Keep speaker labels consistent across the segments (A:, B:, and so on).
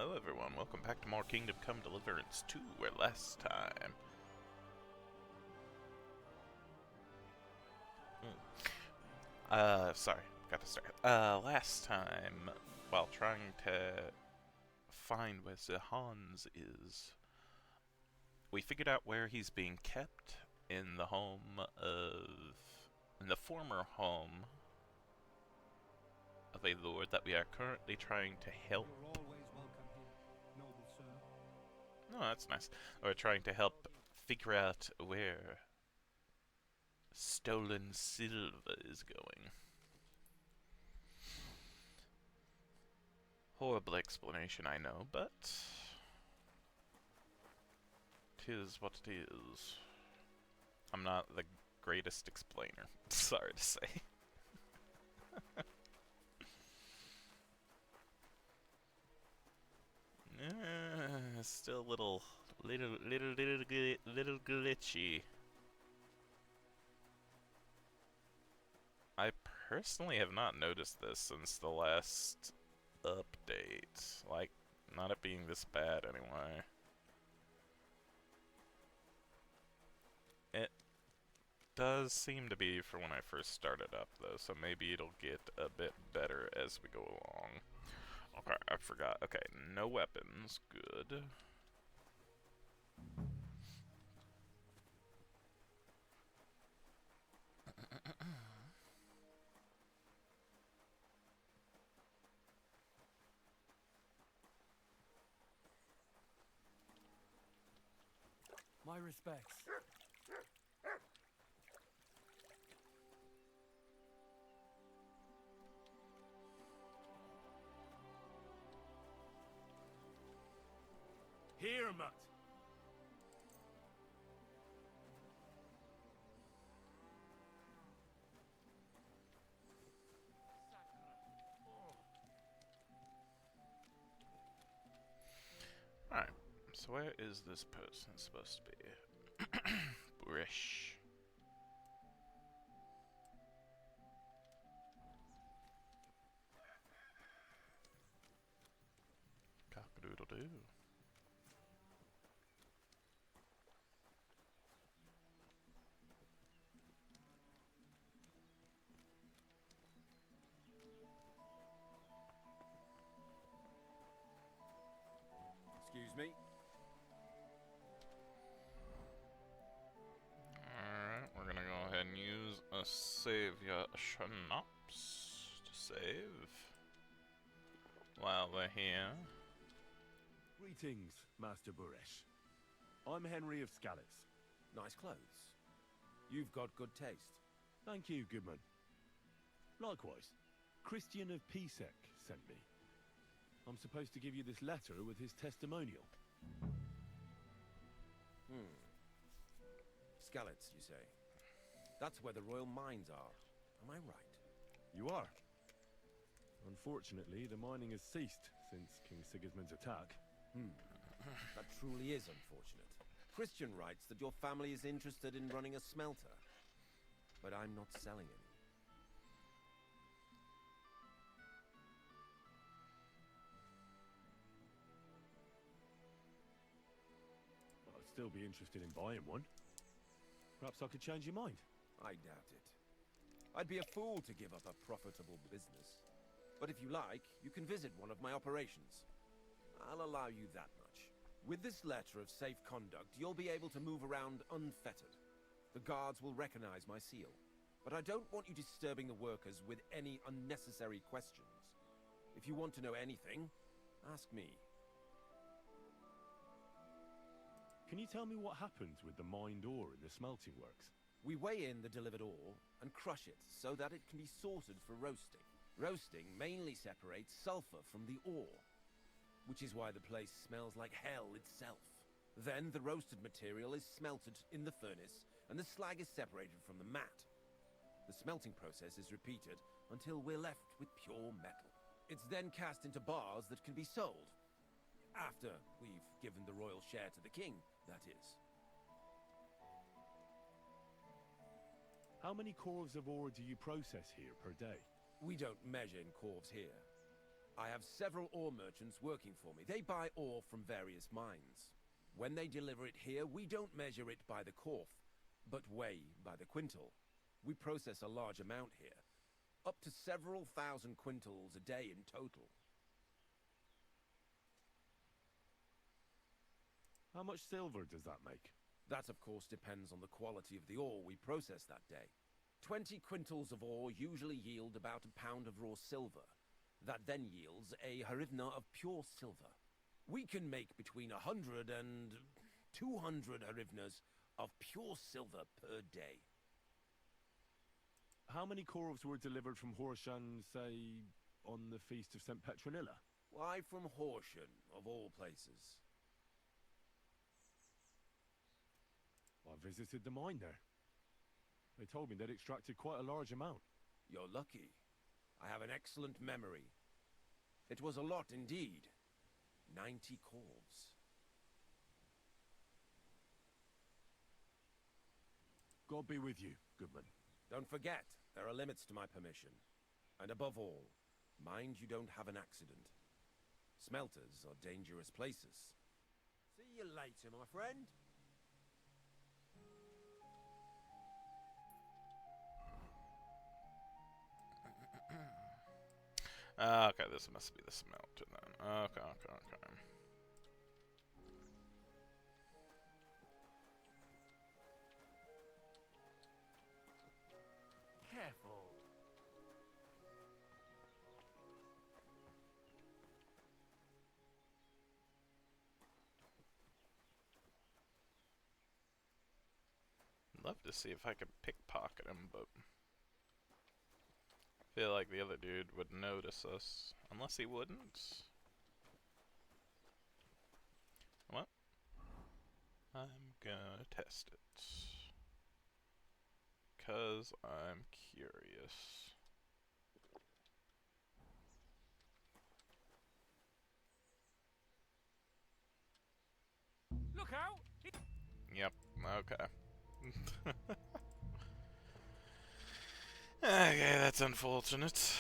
A: Hello everyone, welcome back to more Kingdom Come Deliverance 2, where last time... sorry, got to start. Last time, while trying to find where Hans is, we figured out where he's being kept in the former home of a lord that we are currently trying to help.
B: You're always welcome here, noble sir.
A: Oh, that's nice. We're trying to help figure out where stolen silver is going. Horrible explanation, I know, but 'tis what it is. I'm not the greatest explainer, sorry to say. Still a little glitchy. I personally have not noticed this since the last update. Like, not it being this bad anyway. It does seem to be for when I first started up though, so maybe it'll get a bit better as we go along. Okay, I forgot. Okay, no weapons. Good.
B: My respects.
C: Here, mutt.
A: Alright, so where is this person supposed to be? Brish. Cock-a-doodle-doo.
C: Excuse me.
A: Alright, we're gonna go ahead and use a savior schnapps to save while we're here.
C: Greetings, Master Buresh. I'm Henry of Scallis.
D: Nice clothes. You've got good taste.
C: Thank you, Goodman. Likewise, Christian of Pisek sent me. I'm supposed to give you this letter with his testimonial.
D: Skallets, you say? That's where the royal mines are. Am I right?
C: You are. Unfortunately, the mining has ceased since King Sigismund's attack.
D: That truly is unfortunate. Christian writes that your family is interested in running a smelter. But I'm not selling any.
C: I'd still be interested in buying one. Perhaps I could change your mind.
D: I doubt it. I'd be a fool to give up a profitable business. But if you like, you can visit one of my operations. I'll allow you that much. With this letter of safe conduct, you'll be able to move around unfettered. The guards will recognize my seal. But I don't want you disturbing the workers with any unnecessary questions. If you want to know anything, ask me.
C: Can you tell me what happens with the mined ore in the smelting works?
D: We weigh in the delivered ore and crush it so that it can be sorted for roasting. Roasting mainly separates sulfur from the ore, which is why the place smells like hell itself. Then the roasted material is smelted in the furnace and the slag is separated from the matte. The smelting process is repeated until we're left with pure metal. It's then cast into bars that can be sold. After we've given the royal share to the king, that is.
C: How many corves of ore do you process here per day?
D: We don't measure in corves here. I have several ore merchants working for me. They buy ore from various mines. When they deliver it here, we don't measure it by the korf, but weigh by the quintal. We process a large amount here, up to several thousand quintals a day in total.
C: How much silver does that make?
D: That, of course, depends on the quality of the ore we process that day. 20 quintals of ore usually yield about a pound of raw silver. That then yields a harivna of pure silver. We can make between 100 and 200 harivnas of pure silver per day.
C: How many corves were delivered from Horshan, say, on the Feast of St. Petronilla?
D: Why from Horsham, of all places?
C: I visited the mine there. They told me they'd extracted quite a large amount.
D: You're lucky. I have an excellent memory. It was a lot indeed. 90 corves.
C: God be with you, Goodman.
D: Don't forget, there are limits to my permission. And above all, mind you don't have an accident. Smelters are dangerous places. See you later, my friend.
A: Okay, this must be the smelter then. Okay, okay, okay.
B: Careful.
A: Love to see if I could pickpocket him, but I feel like the other dude would notice us. Unless he wouldn't. What? I'm gonna test it. 'Cause I'm curious.
B: Look out!
A: Yep, okay. Okay, that's unfortunate.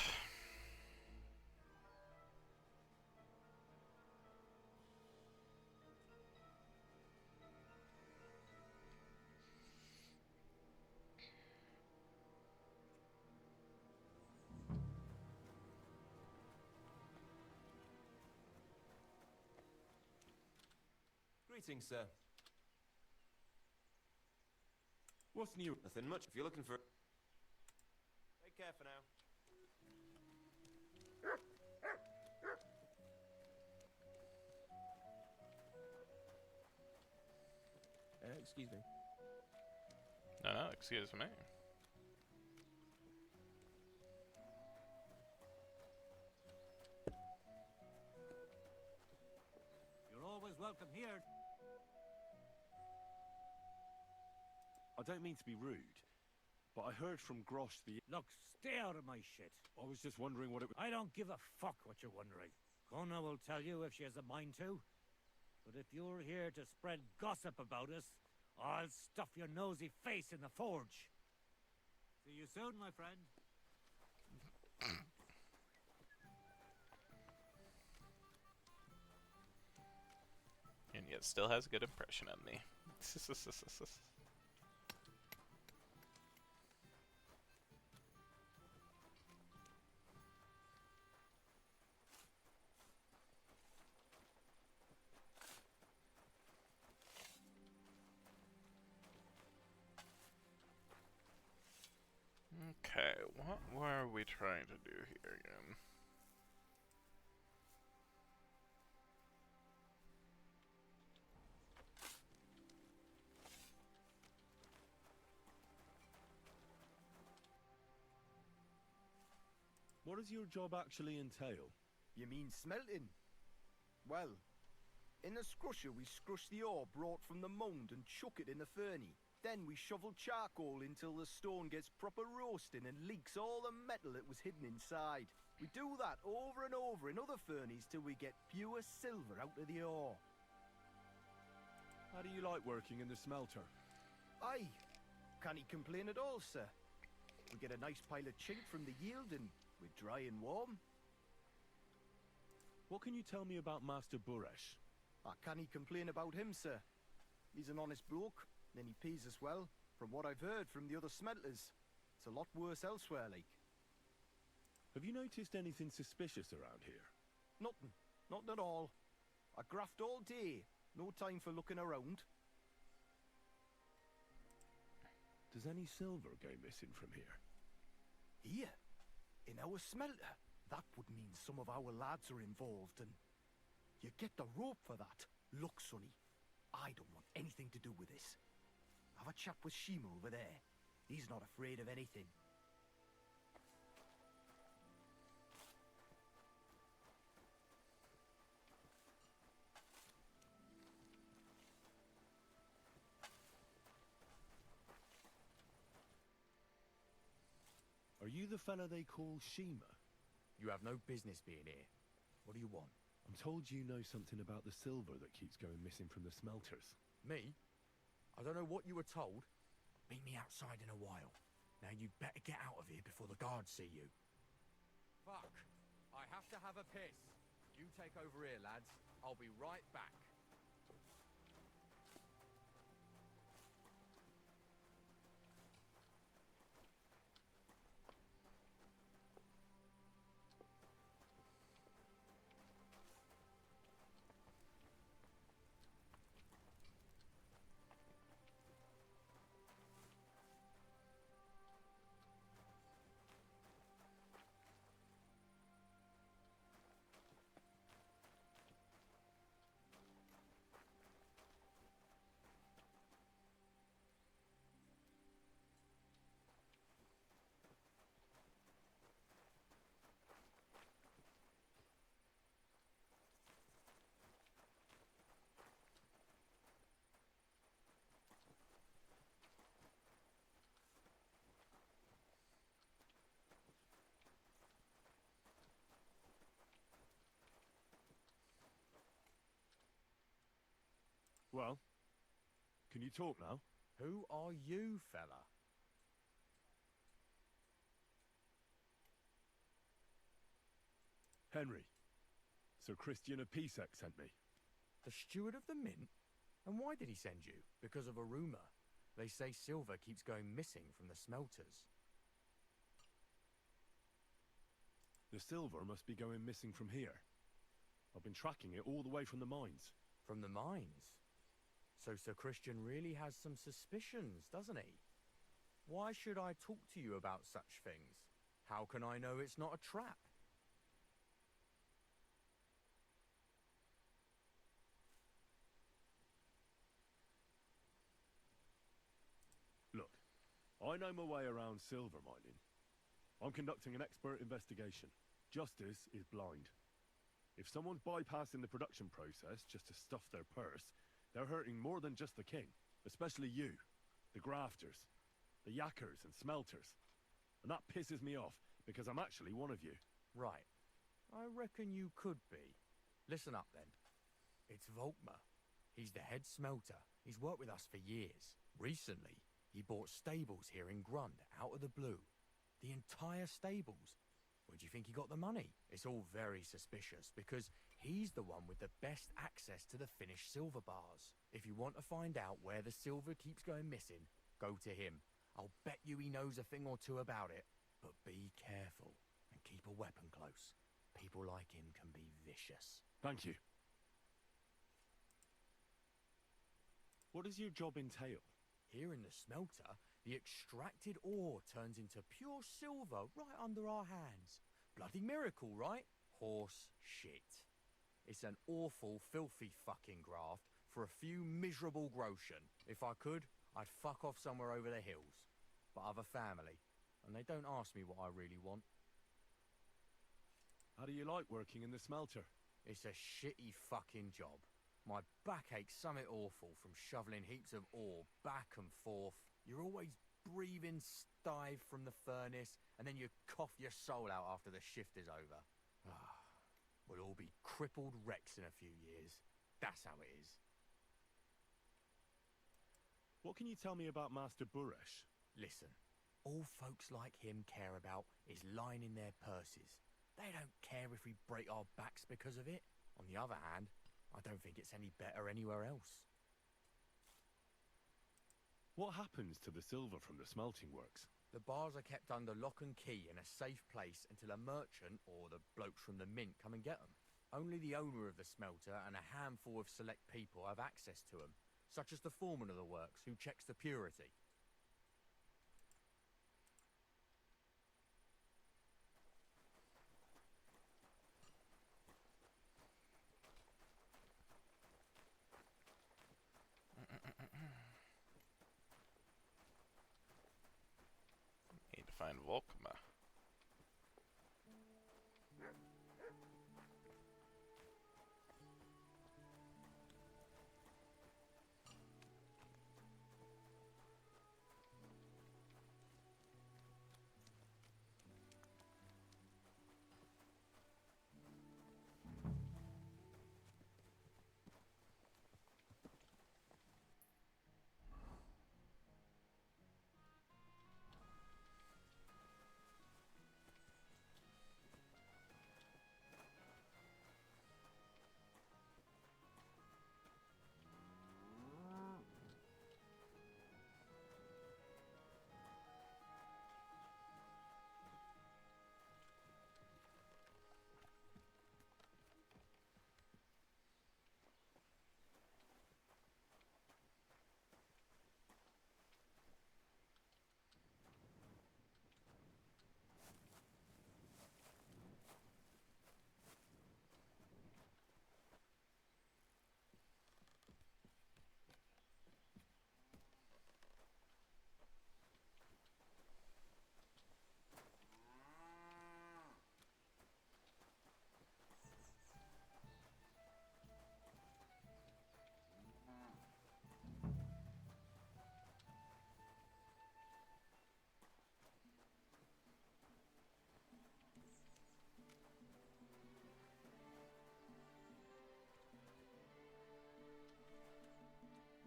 E: Greetings, sir.
C: What's new?
E: Nothing much if you're looking for... Take care for now.
D: Excuse me.
A: No, no, excuse me.
B: You're always welcome here.
C: I don't mean to be rude, but I heard from Grosh the...
B: Look, stay out of my shit.
C: I was just wondering what it was...
B: I don't give a fuck what you're wondering. Kona will tell you if she has a mind to. But if you're here to spread gossip about us, I'll stuff your nosy face in the forge. See you soon, my friend.
A: And yet still has a good impression of me. Okay, what were we trying to do here again?
C: What does your job actually entail?
F: You mean smelting? Well, in the scrusher we scrush the ore brought from the mound and chuck it in the furnace. Then we shovel charcoal until the stone gets proper roasting and leaks all the metal that was hidden inside. We do that over and over in other furnaces till we get pure silver out of the ore.
C: How do you like working in the smelter?
F: Aye, can't complain at all, sir. We get a nice pile of chink from the yield and we're dry and warm.
C: What can you tell me about Master Buresh?
F: I can't complain about him, sir. He's an honest bloke, and he pays us well. From what I've heard from the other smelters, it's a lot worse elsewhere, like.
C: Have you noticed anything suspicious around here?
F: Nothing. Not at all. I graft all day. No time for looking around.
C: Does any silver go missing from here?
F: Here? In our smelter? That would mean some of our lads are involved, and you get the rope for that. Look, Sonny, I don't want anything to do with this. Have a chat with Shima over there. He's not afraid of anything.
C: Are you the fella they call Shima?
G: You have no business being here. What do you want?
C: I'm told you know something about the silver that keeps going missing from the smelters.
G: Me? I don't know what you were told. Meet me outside in a while. Now you'd better get out of here before the guards see you. Fuck. I have to have a piss. You take over here, lads. I'll be right back.
C: Well, can you talk now?
G: Who are you, fella?
C: Henry. Sir Christian of Pisek sent me.
G: The steward of the mint? And why did he send you? Because of a rumour. They say silver keeps going missing from the smelters.
C: The silver must be going missing from here. I've been tracking it all the way from the mines.
G: From the mines? So Sir Christian really has some suspicions, doesn't he? Why should I talk to you about such things? How can I know it's not a trap?
C: Look, I know my way around silver mining. I'm conducting an expert investigation. Justice is blind. If someone's bypassing the production process just to stuff their purse, they're hurting more than just the king. Especially you, the grafters, the yakkers and smelters. And that pisses me off, because I'm actually one of you.
G: Right. I reckon you could be. Listen up then. It's Volkmar. He's the head smelter. He's worked with us for years. Recently, he bought stables here in Grund, out of the blue. The entire stables. Where do you think he got the money? It's all very suspicious, because he's the one with the best access to the finished silver bars. If you want to find out where the silver keeps going missing, go to him. I'll bet you he knows a thing or two about it. But be careful, and keep a weapon close. People like him can be vicious.
C: Thank you. What does your job entail?
G: Here in the smelter, the extracted ore turns into pure silver right under our hands. Bloody miracle, right? Horse shit. It's an awful, filthy fucking graft for a few miserable groschen. If I could, I'd fuck off somewhere over the hills. But I've a family, and they don't ask me what I really want.
C: How do you like working in the smelter?
G: It's a shitty fucking job. My back aches something awful from shoveling heaps of ore back and forth. You're always breathing stive from the furnace, and then you cough your soul out after the shift is over. We'll all be crippled wrecks in a few years. That's how it is.
C: What can you tell me about Master Buresh?
G: Listen, all folks like him care about is lining their purses. They don't care if we break our backs because of it. On the other hand, I don't think it's any better anywhere else.
C: What happens to the silver from the smelting works?
G: The bars are kept under lock and key in a safe place until a merchant or the blokes from the mint come and get them. Only the owner of the smelter and a handful of select people have access to them, such as the foreman of the works who checks the purity.
A: Need to find Volkma.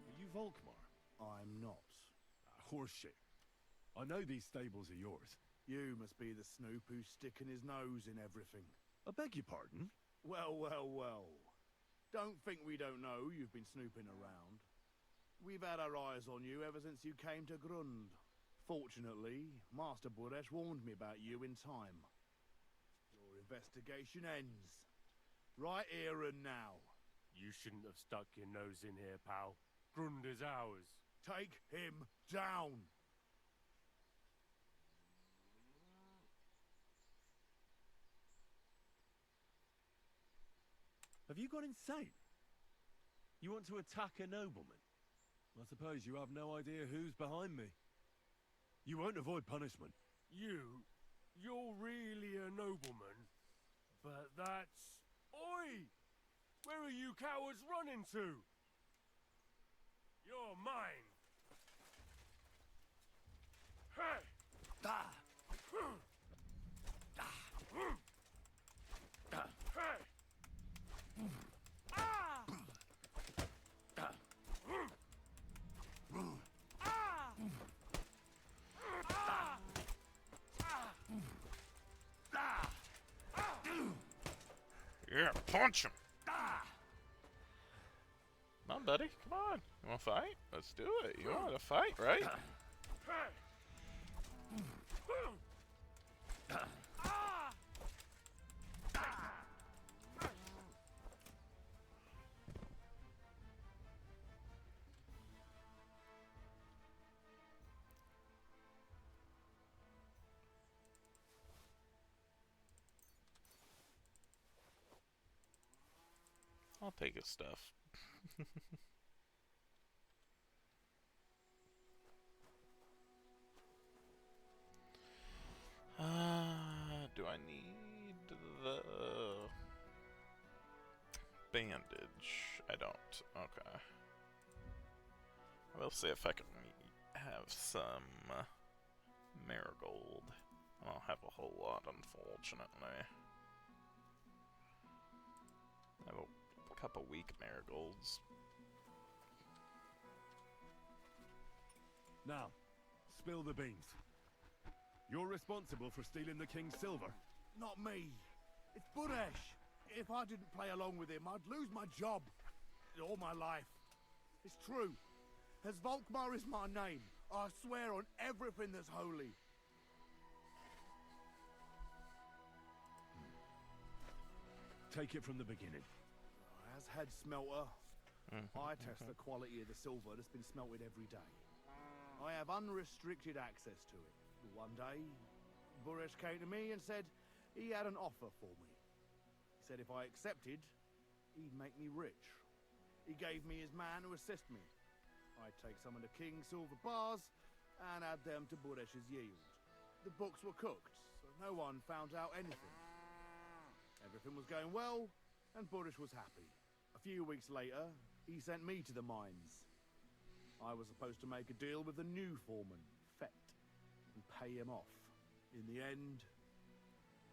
C: Are you Volkmar?
H: I'm not.
C: Horseshit. I know these stables are yours.
H: You must be the snoop who's sticking his nose in everything.
C: I beg your pardon?
H: Well, well, well. Don't think we don't know you've been snooping around. We've had our eyes on you ever since you came to Grund. Fortunately, Master Buresh warned me about you in time. Your investigation ends. Right here and now.
I: You shouldn't have stuck your nose in here, pal. Grund is ours.
H: Take him down!
C: Have you gone insane? You want to attack a nobleman? I suppose you have no idea who's behind me. You won't avoid punishment.
I: You're really a nobleman. But that's... Oi! Where are you cowards running to? You're mine! Hey!
H: Ah!
I: Hey! Ah!
A: Yeah, punch him! Come on, buddy. Come on. You want to fight? Let's do it. You want to fight, right? I'll take his stuff. Do I need the bandage? I don't. Okay. We'll see if I can have some marigold. I don't have a whole lot, unfortunately. I have a couple weak marigolds.
C: Now, spill the beans. You're responsible for stealing the king's silver.
H: Not me. It's Buresh. If I didn't play along with him, I'd lose my job. All my life. It's true. As Volkmar is my name, I swear on everything that's holy.
C: Take it from the beginning.
H: As head smelter, I test the quality of the silver that's been smelted every day. I have unrestricted access to it. One day, Buresh came to me and said he had an offer for me. He said if I accepted, he'd make me rich. He gave me his man to assist me. I'd take some of the king's silver bars and add them to Buresh's yield. The books were cooked, so no one found out anything. Everything was going well, and Buresh was happy. A few weeks later, he sent me to the mines. I was supposed to make a deal with the new foreman, Fett, and pay him off. In the end,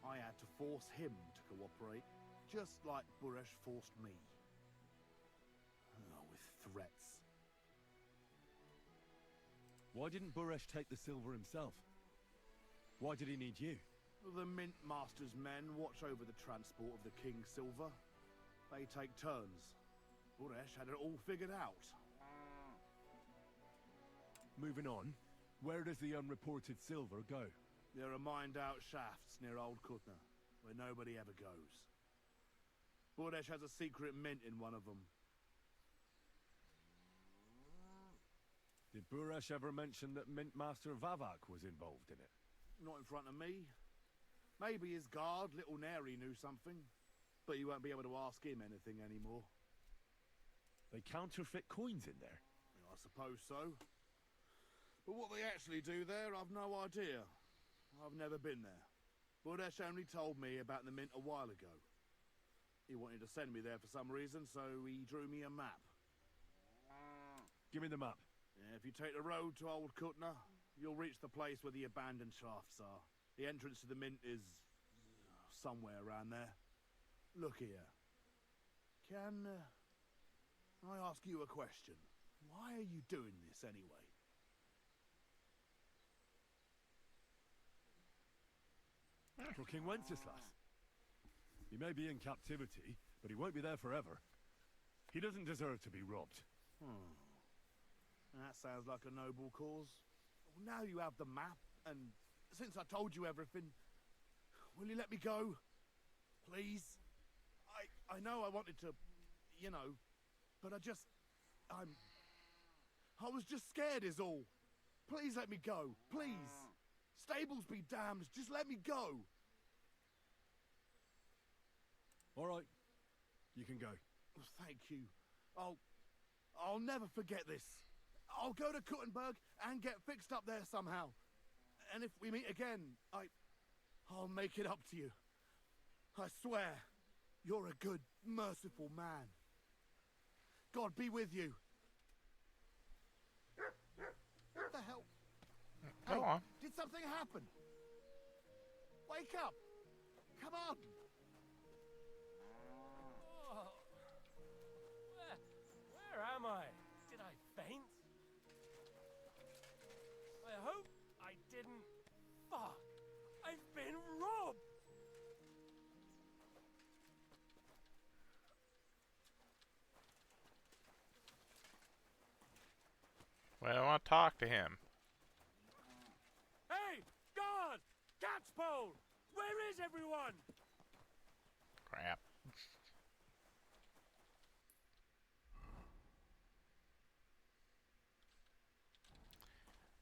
H: I had to force him to cooperate, just like Buresh forced me. Oh, with threats.
C: Why didn't Buresh take the silver himself? Why did he need you?
H: The Mint Master's men watch over the transport of the King's silver. They take turns. Buresh had it all figured out.
C: Moving on, where does the unreported silver go?
H: There are mined-out shafts near Old Kutna, where nobody ever goes. Buresh has a secret mint in one of them.
C: Did Buresh ever mention that Mint Master Vavak was involved in it?
H: Not in front of me. Maybe his guard, Little Neri, knew something. But you won't be able to ask him anything anymore.
C: They counterfeit coins in there?
H: I suppose so. But what they actually do there, I've no idea. I've never been there. Buresh only told me about the mint a while ago. He wanted to send me there for some reason, so he drew me a map.
C: Give me the map.
H: Yeah, if you take the road to Old Kutna, you'll reach the place where the abandoned shafts are. The entrance to the mint is somewhere around there. Look here. Can I ask you a question? Why are you doing this anyway?
C: For King Wenceslas. He may be in captivity, but he won't be there forever. He doesn't deserve to be robbed.
H: That sounds like a noble cause. Well, now you have the map, and since I told you everything, will you let me go? Please? I know I wanted to, you know, but I was just scared is all. Please let me go, please. Stables be damned, just let me go.
C: All right, you can go.
H: Thank you. I'll never forget this. I'll go to Kuttenberg and get fixed up there somehow. And if we meet again, I'll make it up to you. I swear, you're a good, merciful man. God be with you. What the hell?
A: Go on.
H: Did something happen? Wake up! Come on!
I: Oh. Where am I? Did I faint? I hope I didn't. Fuck! I've been robbed!
A: Well, I want to talk to him.
I: Hey! Guard! Cat's pole! Where is everyone?
A: Crap.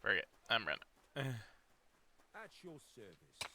A: Forget. I'm running.
D: At your service, sir.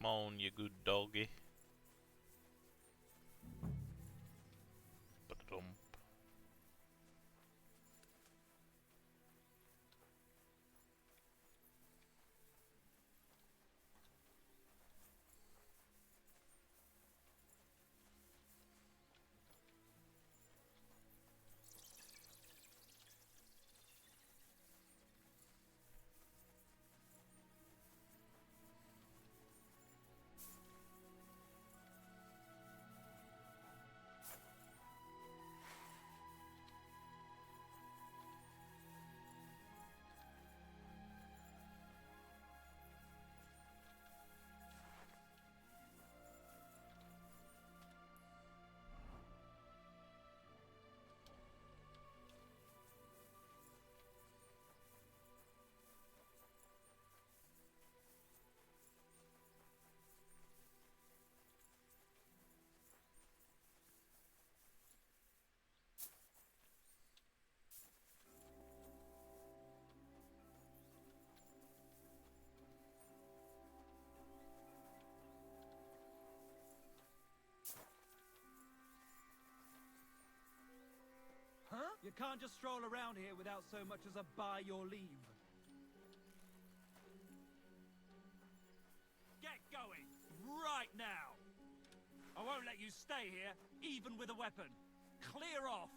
A: on, you good doggy. Ba-da-dum.
B: Huh? You can't just stroll around here without so much as a by your leave. Get going! Right now! I won't let you stay here, even with a weapon. Clear off!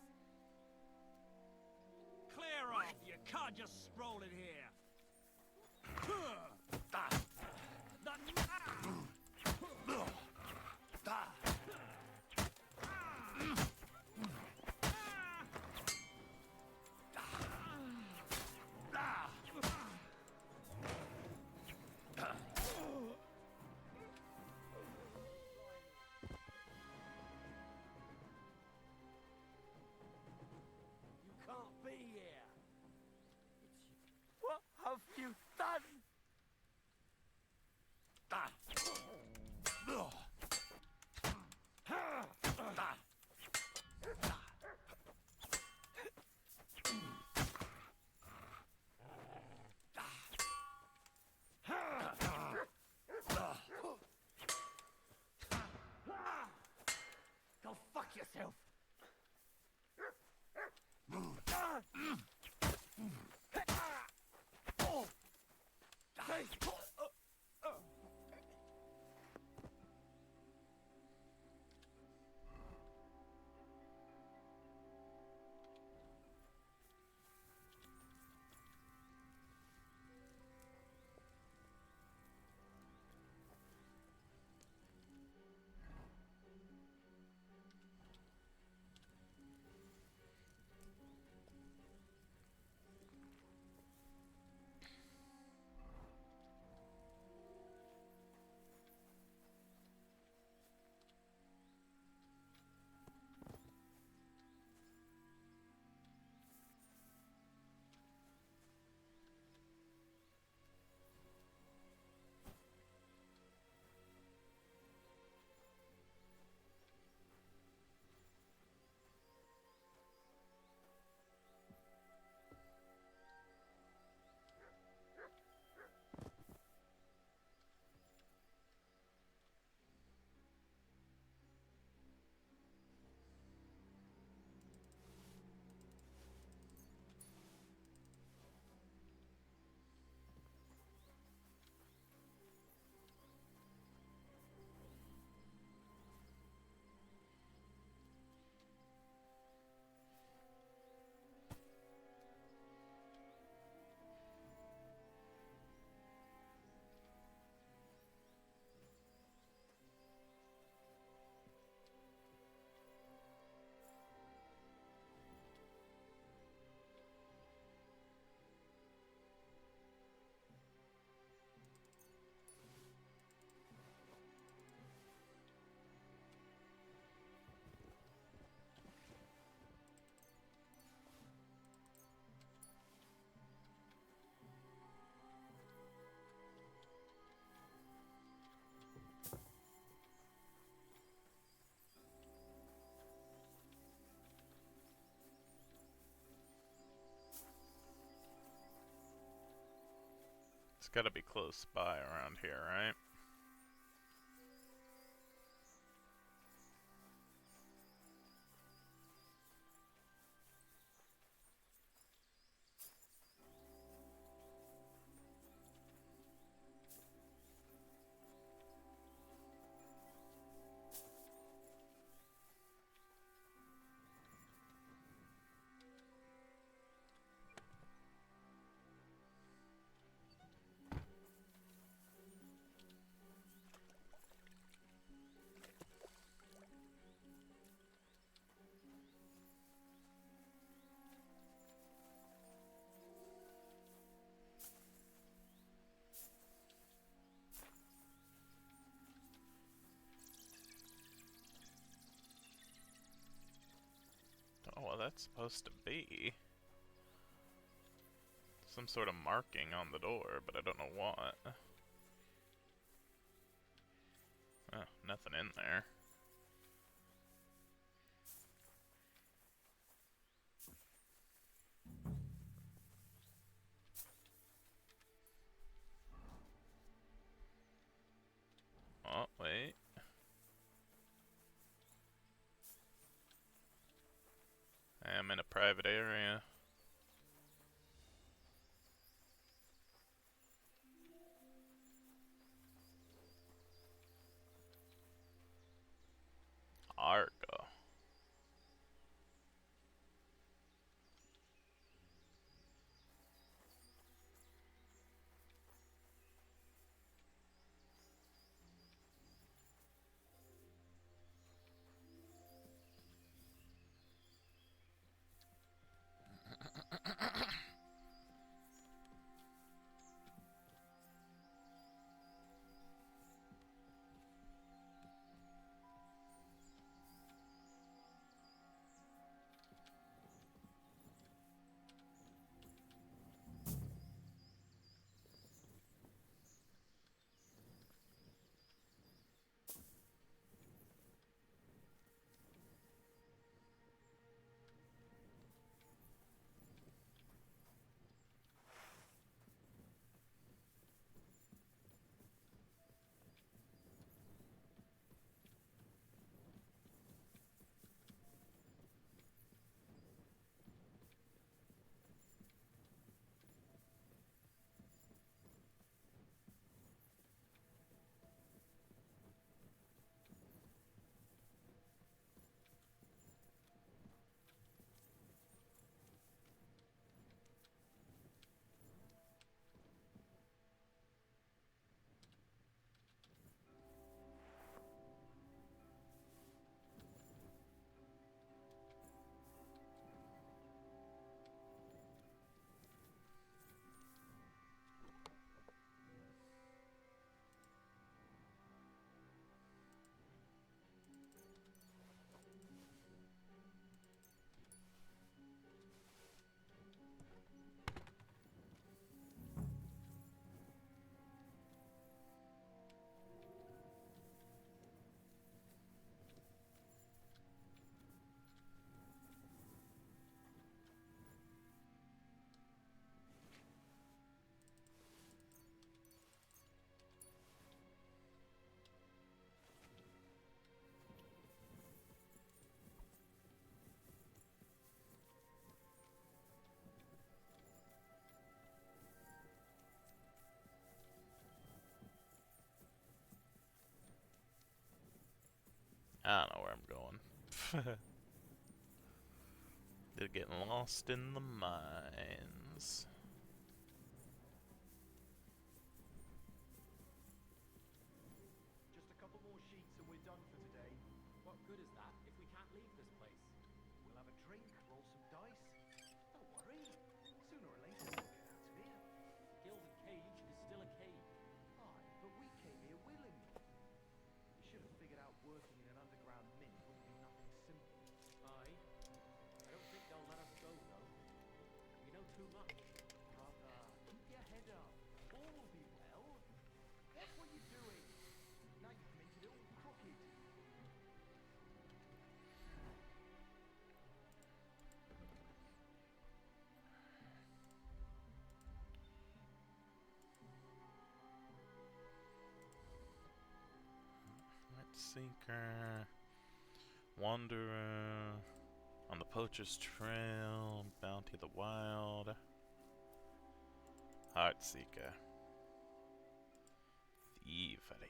B: Clear off! You can't just stroll in here! You can't be here! What have you done? Go fuck yourself!
A: It's gotta be close by around here, right? that's supposed to be. Some sort of marking on the door, but I don't know what. Oh, nothing in there. Oh, wait. I am in a private area. Argo. I don't know where I'm going. They're getting lost in the mines.
F: Just a couple more sheets and we're done for today.
J: What good is that if we can't leave this place?
F: We'll have a drink, roll some dice. Don't worry. Sooner or later we'll get out of here.
J: Gilded cage is still a cage.
F: Aye, but we came here willingly. We should have figured out working in an underground mint wouldn't be nothing simple.
J: Aye. I don't think they'll let us go, though. We know too much.
F: Brother, keep your head up. All will be well. What were you doing? Now you've made it all crooked.
A: Night Seeker. Wanderer. On the Poacher's Trail. Bounty of the Wild. Heart Seeker. Thievery.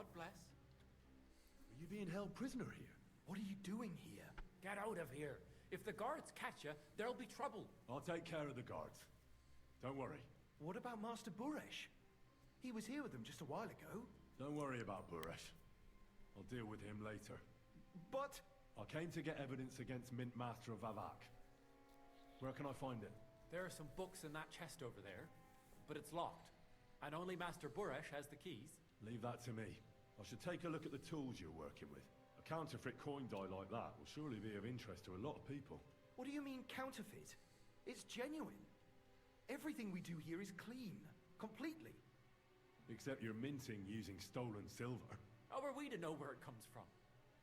J: God bless.
C: Are you being held prisoner here?
G: What are you doing here?
J: Get out of here. If the guards catch you, there'll be trouble.
C: I'll take care of the guards. Don't worry.
G: What about Master Buresh? He was here with them just a while ago.
C: Don't worry about Buresh. I'll deal with him later.
G: But...
C: I came to get evidence against Mint Master of Vavak. Where can I find it?
J: There are some books in that chest over there, but it's locked. And only Master Buresh has the keys.
C: Leave that to me. I should take a look at the tools you're working with. A counterfeit coin die like that will surely be of interest to a lot of people.
G: What do you mean counterfeit? It's genuine. Everything we do here is clean. Completely.
C: Except you're minting using stolen silver.
J: How are we to know where it comes from?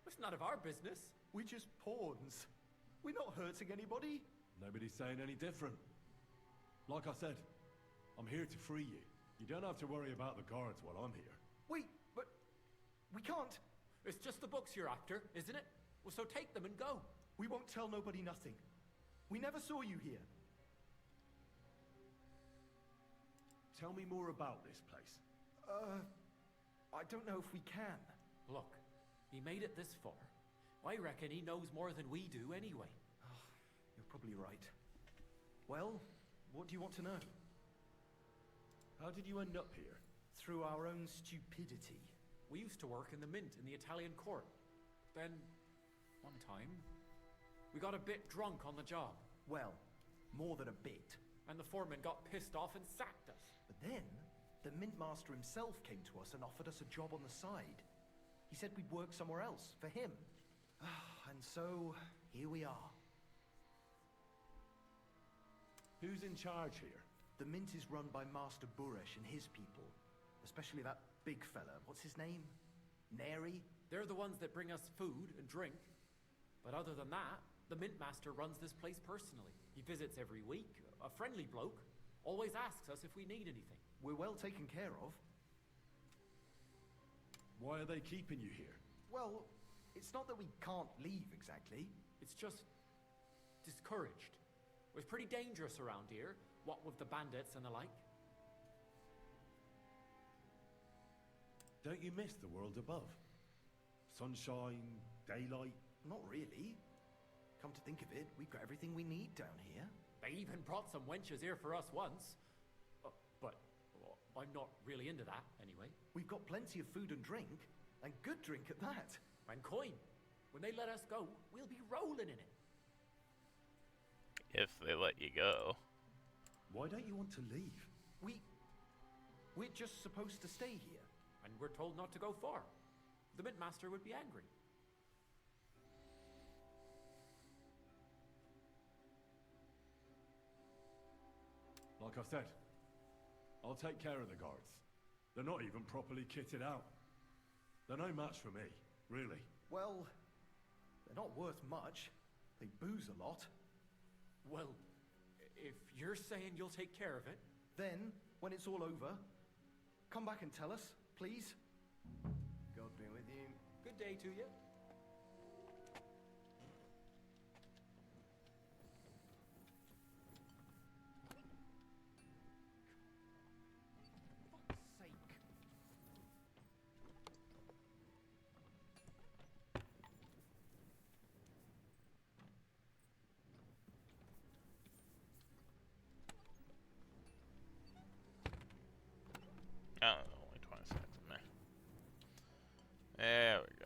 J: It's none of our business.
G: We're just pawns. We're not hurting anybody.
C: Nobody's saying any different. Like I said, I'm here to free you. You don't have to worry about the guards while I'm here.
G: Wait, but... we can't.
J: It's just the books you're after, isn't it? Well, so take them and go.
G: We won't tell nobody nothing. We never saw you here.
C: Tell me more about this place.
G: I don't know if we can.
J: Look, he made it this far. I reckon he knows more than we do anyway.
G: You're probably right. Well, what do you want to know?
C: How did you end up here?
G: Through our own stupidity.
J: We used to work in the mint in the Italian court. Then, one time, we got a bit drunk on the job.
G: Well, more than a bit.
J: And the foreman got pissed off and sacked us.
G: But then, the mint master himself came to us and offered us a job on the side. He said we'd work somewhere else, for him. And so, here we are.
C: Who's in charge here?
G: The mint is run by Master Buresh and his people. Especially that big fella. What's his name? Neri?
J: They're the ones that bring us food and drink. But other than that, the mint master runs this place personally. He visits every week, a friendly bloke. Always asks us if we need anything.
G: We're well taken care of.
C: Why are they keeping you here?
G: Well, it's not that we can't leave exactly.
J: It's just discouraged. It's pretty dangerous around here, what with the bandits and the like.
C: Don't you miss the world above? Sunshine, daylight?
G: Not really. Come to think of it, we've got everything we need down here.
J: They even brought some wenches here for us once. But I'm not really into that, anyway.
G: We've got plenty of food and drink, and good drink at that.
J: And coin. When they let us go, we'll be rolling in it.
A: If they let you go.
C: Why don't you want to leave?
G: We're just supposed to stay here.
J: And we're told not to go far. The mint master would be angry.
C: Like I said, I'll take care of the guards. They're not even properly kitted out. They're no match for me, really.
G: Well, they're not worth much. They booze a lot.
J: Well, if you're saying you'll take care of it...
G: Then, when it's all over, come back and tell us, please.
F: God be with you.
J: Good day to you.
G: Fuck's sake.
A: Oh, only 20 seconds in there. There we go.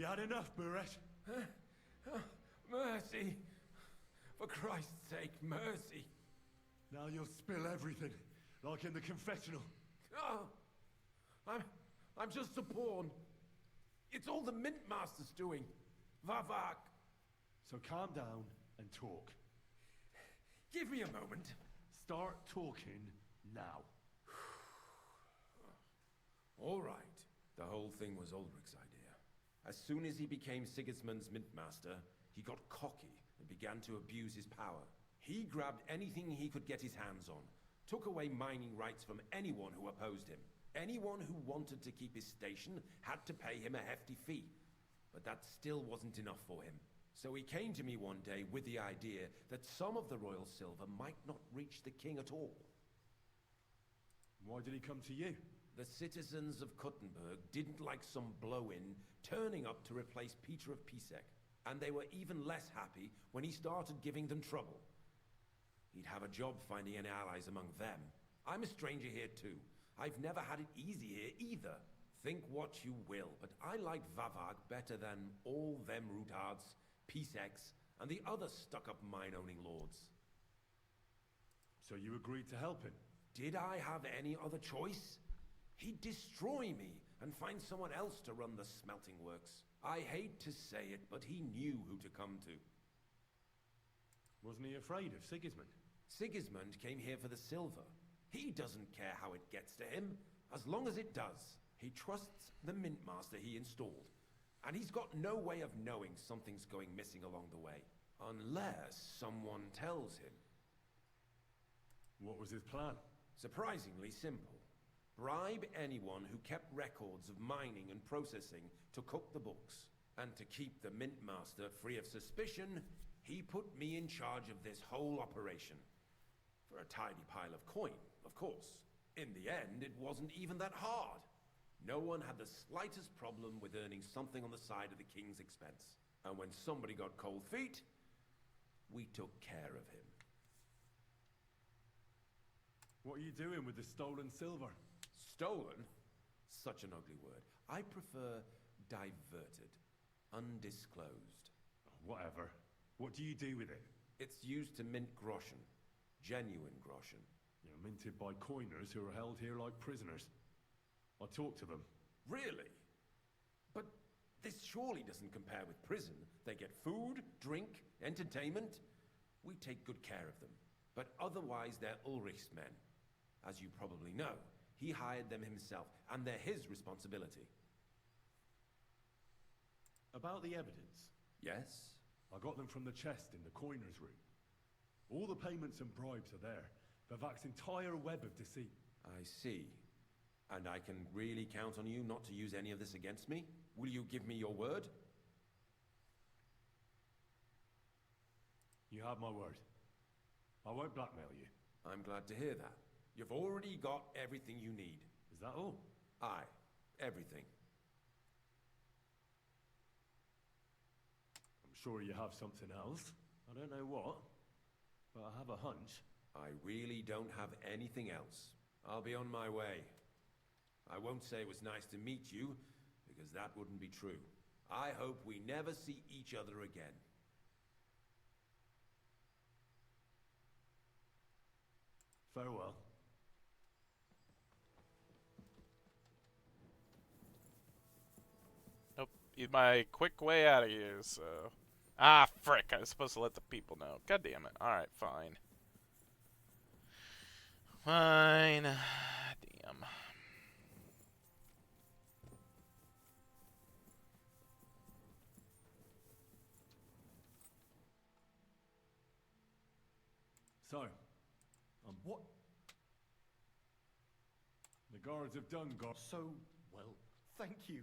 C: you had enough, Buret?
D: Mercy! For Christ's sake, mercy!
C: Now you'll spill everything, like in the confessional.
D: Oh, I'm just a pawn. It's all the Mint Master's doing. Vavak!
C: So calm down and talk.
D: Give me a moment.
C: Start talking now.
D: All right. The whole thing was Ulrich's idea. As soon as he became Sigismund's Mint Master, he got cocky and began to abuse his power. He grabbed anything he could get his hands on, took away mining rights from anyone who opposed him. Anyone who wanted to keep his station had to pay him a hefty fee. But that still wasn't enough for him. So he came to me one day with the idea that some of the royal silver might not reach the king at all.
C: Why did he come to you?
D: The citizens of Kuttenberg didn't like some blow-in turning up to replace Peter of Pisek, and they were even less happy when he started giving them trouble. He'd have a job finding any allies among them. I'm a stranger here too. I've never had it easy here either. Think what you will, but I like Vavag better than all them Rutards, Piseks, and the other stuck-up mine-owning lords.
C: So you agreed to help him?
D: Did I have any other choice? He'd destroy me and find someone else to run the smelting works. I hate to say it, but he knew who to come to.
C: Wasn't he afraid of Sigismund?
D: Sigismund came here for the silver. He doesn't care how it gets to him, as long as it does. He trusts the Mint Master he installed, and he's got no way of knowing something's going missing along the way, unless someone tells him.
C: What was his plan?
D: Surprisingly simple. Bribe anyone who kept records of mining and processing to cook the books. And to keep the Mint Master free of suspicion, he put me in charge of this whole operation. For a tidy pile of coin, of course. In the end, it wasn't even that hard. No one had the slightest problem with earning something on the side of the king's expense. And when somebody got cold feet, we took care of him.
C: What are you doing with the stolen silver?
D: Stolen? Such an ugly word. I prefer diverted. Undisclosed.
C: Whatever. What do you do with it?
D: It's used to mint groschen. Genuine groschen.
C: You're minted by coiners who are held here like prisoners. I talked to them.
D: Really? But this surely doesn't compare with prison. They get food, drink, entertainment. We take good care of them. But otherwise they're Ulrich's men. As you probably know, he hired them himself, and they're his responsibility.
C: About the evidence?
D: Yes?
C: I got them from the chest in the coiner's room. All the payments and bribes are there. Vavak's entire web of deceit.
D: I see. And I can really count on you not to use any of this against me? Will you give me your word?
C: You have my word. I won't blackmail you.
D: I'm glad to hear that. You've already got everything you need.
C: Is that all?
D: Aye, everything.
C: I'm sure you have something else. I don't know what, but I have a hunch.
D: I really don't have anything else. I'll be on my way. I won't say it was nice to meet you, because that wouldn't be true. I hope we never see each other again.
C: Farewell.
A: Nope. My quick way out of here, so... Ah, frick. I was supposed to let the people know. God damn it. Alright, fine. Fine. Damn.
C: So, what? The guards have done,
F: So, well, thank you.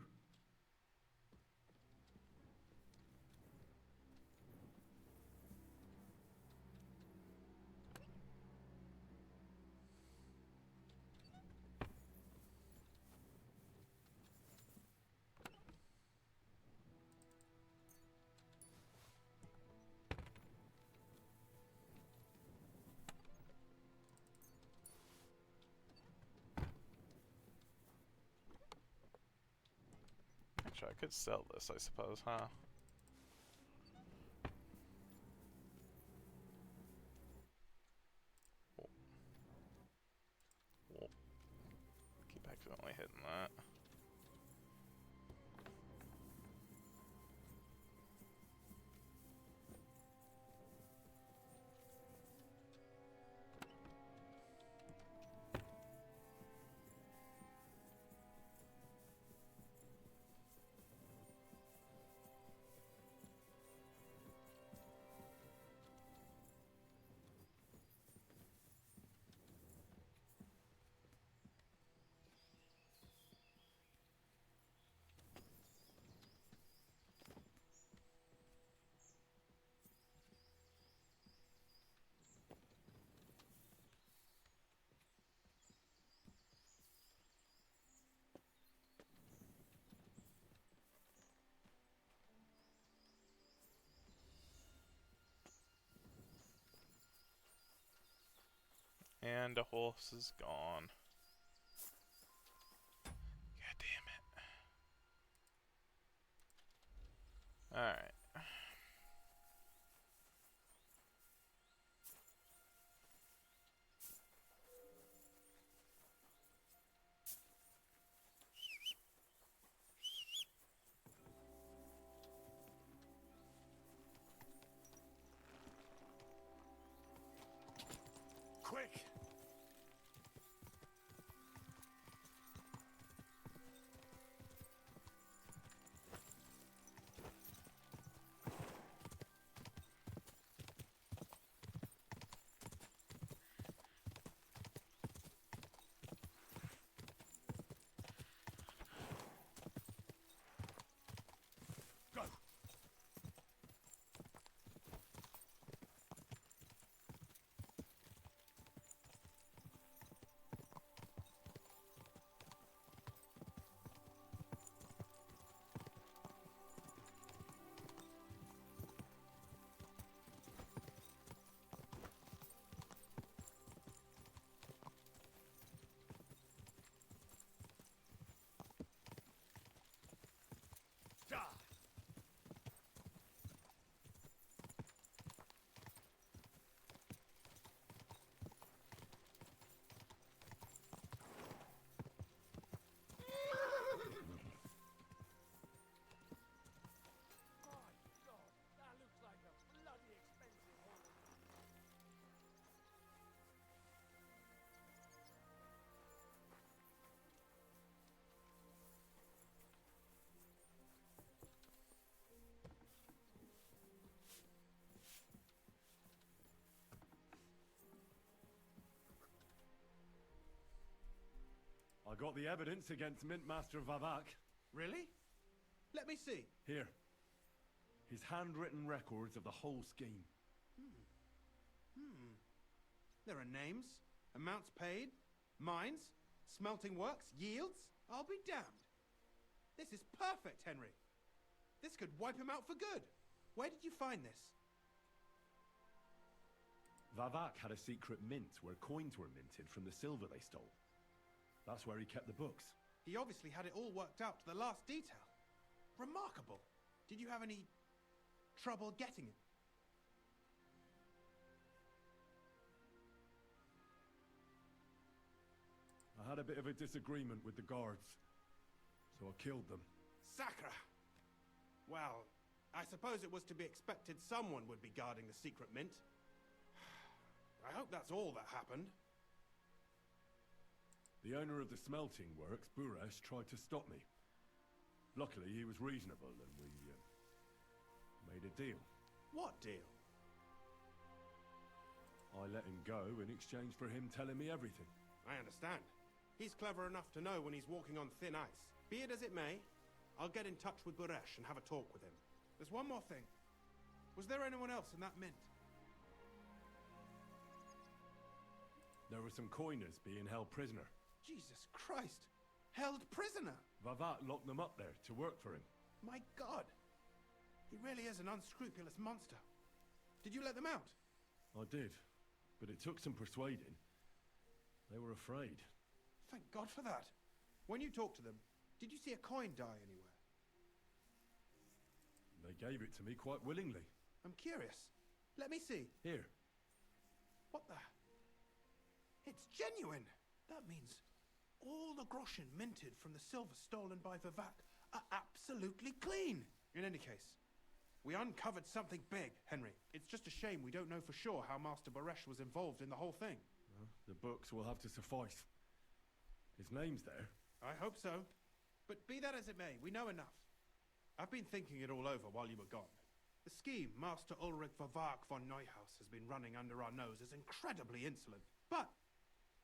A: Actually, I could sell this, I suppose, huh? Whoa. Keep accidentally hitting that. And the horse is gone. God damn it. Alright.
H: Quick! Go! Die!
I: My God, that looks like a bloody expensive horse.
C: I got the evidence against Mintmaster Vavak.
K: Really? Let me see.
C: Here. His handwritten records of the whole scheme.
K: There are names, amounts paid, mines, smelting works, yields. I'll be damned. This is perfect, Henry. This could wipe him out for good. Where did you find this?
C: Vavak had a secret mint where coins were minted from the silver they stole. That's where he kept the books.
K: He obviously had it all worked out to the last detail. Remarkable. Did you have any trouble getting it?
C: I had a bit of a disagreement with the guards, so I killed them.
K: Sacre! Well, I suppose it was to be expected someone would be guarding the secret mint. I hope that's all that happened.
C: The owner of the smelting works, Buresh, tried to stop me. Luckily, he was reasonable and we made a deal.
K: What deal?
C: I let him go in exchange for him telling me everything.
K: I understand. He's clever enough to know when he's walking on thin ice. Be it as it may, I'll get in touch with Buresh and have a talk with him. There's one more thing. Was there anyone else in that mint?
C: There were some coiners being held prisoner.
K: Jesus Christ! Held prisoner!
C: Vavak locked them up there to work for him.
K: My God! He really is an unscrupulous monster. Did you let them out?
C: I did, but it took some persuading. They were afraid.
K: Thank God for that. When you talked to them, did you see a coin die anywhere?
C: They gave it to me quite willingly.
K: I'm curious. Let me see.
C: Here.
K: What the? It's genuine! That means all the groschen minted from the silver stolen by Vivak are absolutely clean! In any case, we uncovered something big, Henry. It's just a shame we don't know for sure how Master Baresh was involved in the whole thing.
C: Well, the books will have to suffice. His name's there.
K: I hope so. But be that as it may, we know enough. I've been thinking it all over while you were gone. The scheme Master Ulrich Vivak von Neuhaus has been running under our nose is incredibly insolent. But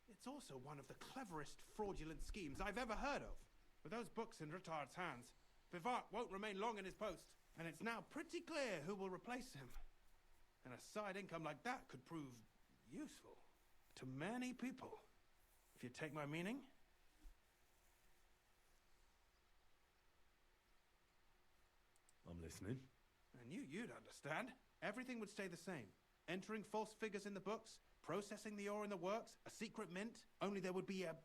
K: it's also one of the cleverest fraudulent schemes I've ever heard of. With those books in Rittard's hands, Vivak won't remain long in his post, and it's now pretty clear who will replace him. And a side income like that could prove useful to many people, if you take my meaning.
C: I'm listening.
K: I knew you'd understand. Everything would stay the same. Entering false figures in the books, processing the ore in the works, a secret mint, only there would be a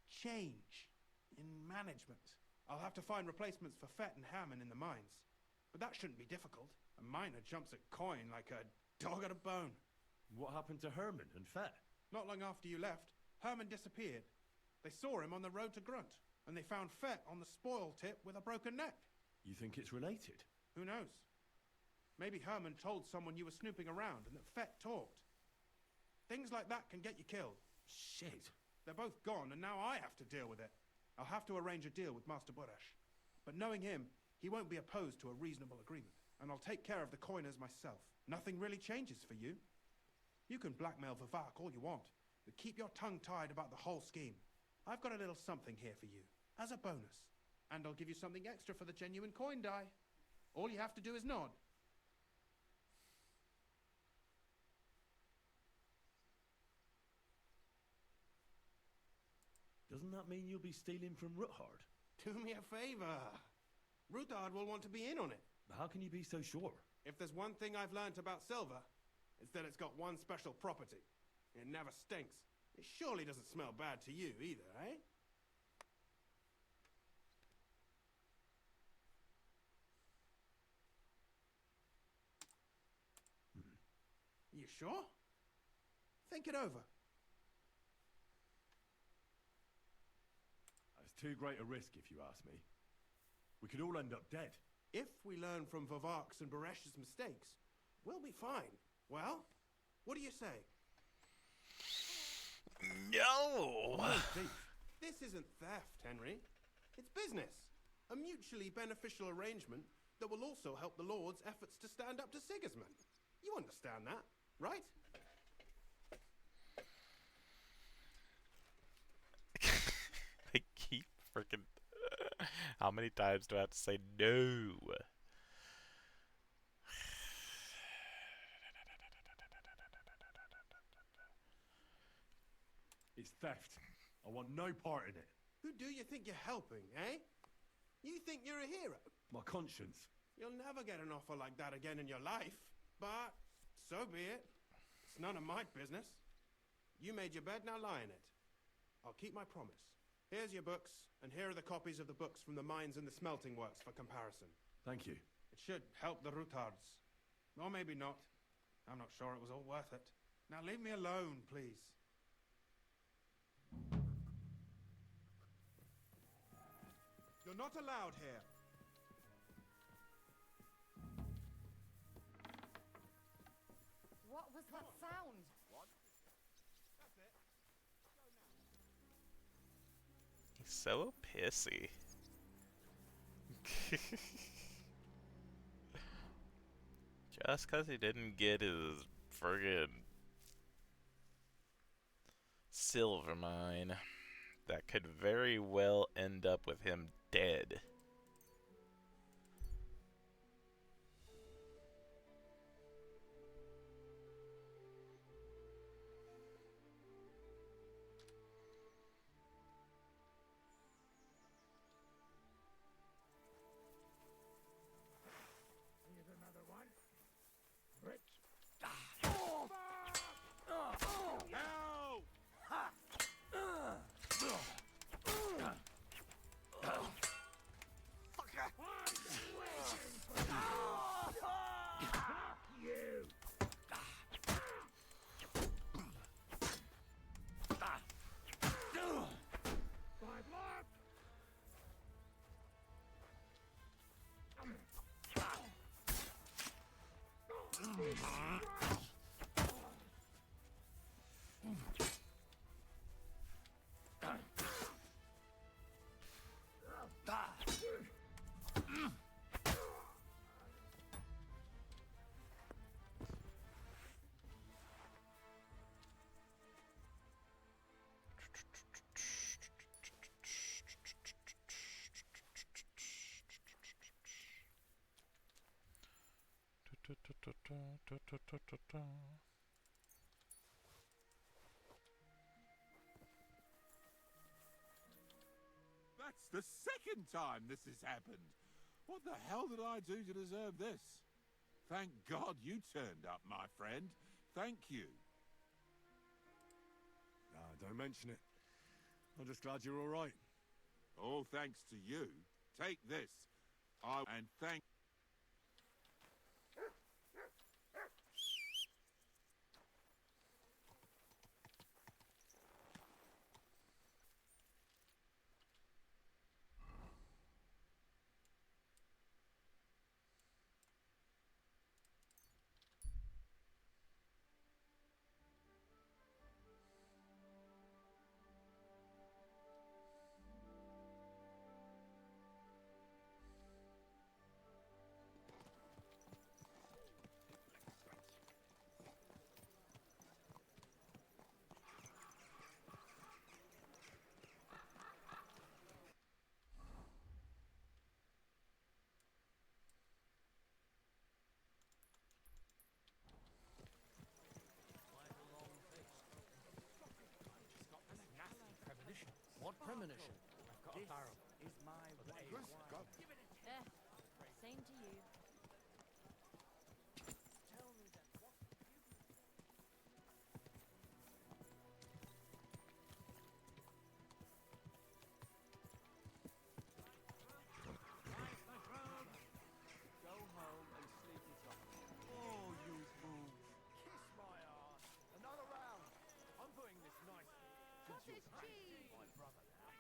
K: change in management. I'll have to find replacements for Fett and Hammond in the mines. But that shouldn't be difficult. A miner jumps at coin like a dog at a bone.
C: What happened to Herman and Fett?
K: Not long after you left, Herman disappeared. They saw him on the road to Grunt, and they found Fett on the spoil tip with a broken neck.
C: You think it's related?
K: Who knows? Maybe Herman told someone you were snooping around and that Fett talked. Things like that can get you killed.
C: Shit.
K: They're both gone, and now I have to deal with it. I'll have to arrange a deal with Master Boresh. But knowing him, he won't be opposed to a reasonable agreement. And I'll take care of the coiners myself. Nothing really changes for you. You can blackmail Vivak all you want, but keep your tongue tied about the whole scheme. I've got a little something here for you, as a bonus. And I'll give you something extra for the genuine coin die. All you have to do is nod.
C: Doesn't that mean you'll be stealing from Ruthard?
K: Do me a favor. Ruthard will want to be in on it.
C: How can you be so sure?
K: If there's one thing I've learnt about silver, it's that it's got one special property. It never stinks. It surely doesn't smell bad to you either, eh? You sure? Think it over.
C: That's too great a risk, if you ask me. We could all end up dead.
K: If we learn from Vivak's and Baresh's mistakes, we'll be fine. Well, what do you say?
A: No!
K: This isn't theft, Henry. It's business. A mutually beneficial arrangement that will also help the Lord's efforts to stand up to Sigismund. You understand that, right?
A: I keep freaking... How many times do I have to say no?
C: It's theft. I want no part in it.
K: Who do you think you're helping, eh? You think you're a hero?
C: My conscience.
K: You'll never get an offer like that again in your life. But so be it. It's none of my business. You made your bed, now lie in it. I'll keep my promise. Here's your books, and here are the copies of the books from the mines and the smelting works for comparison.
C: Thank you.
K: It should help the Rutards. Or maybe not. I'm not sure it was all worth it. Now leave me alone, please. You're not allowed here.
L: What was that sound?
K: What? That's it. Go now.
A: He's so pissy. Just because he didn't get his friggin' silver mine, that could very well end up with him dead.
B: Here's another one. Rich.
M: That's the second time this has happened. What the hell did I do to deserve this? Thank God you turned up, my friend. Thank you.
C: Nah, don't mention it. I'm just glad you're all right.
M: All thanks to you. Take this. And thank...
G: What premonition?
J: I've got a barrel.
B: Is my
C: Chris, God.
L: Same to you.
K: Go home and sleep it off. Oh, you move. Kiss my ass. Another round. I'm putting this nicely.
L: Cottage cheese!
K: My brother now.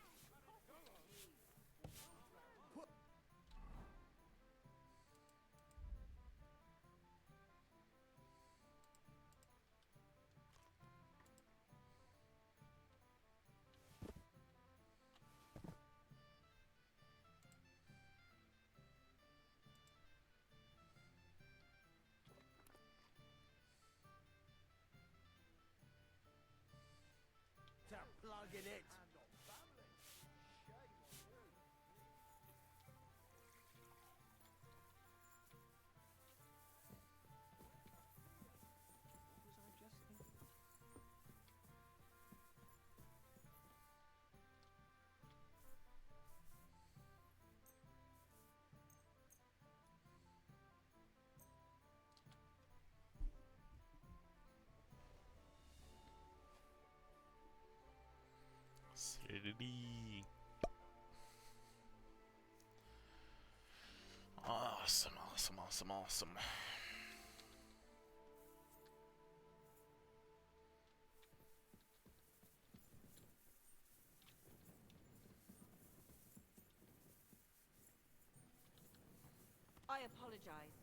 B: Plugging it.
A: Acidity. Awesome, awesome, awesome, awesome.
L: I apologize.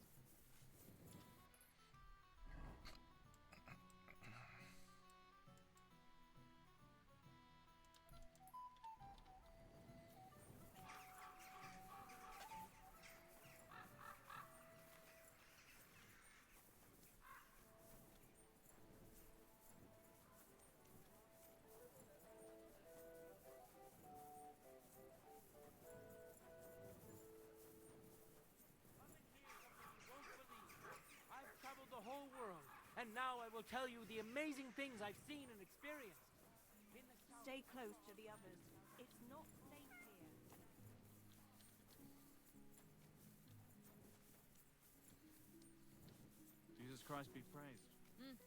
J: I've traveled the whole world, and now I will tell you the amazing things I've seen and experienced.
L: Stay close to the others. It's not safe here.
B: Jesus Christ be praised.
L: Greetings.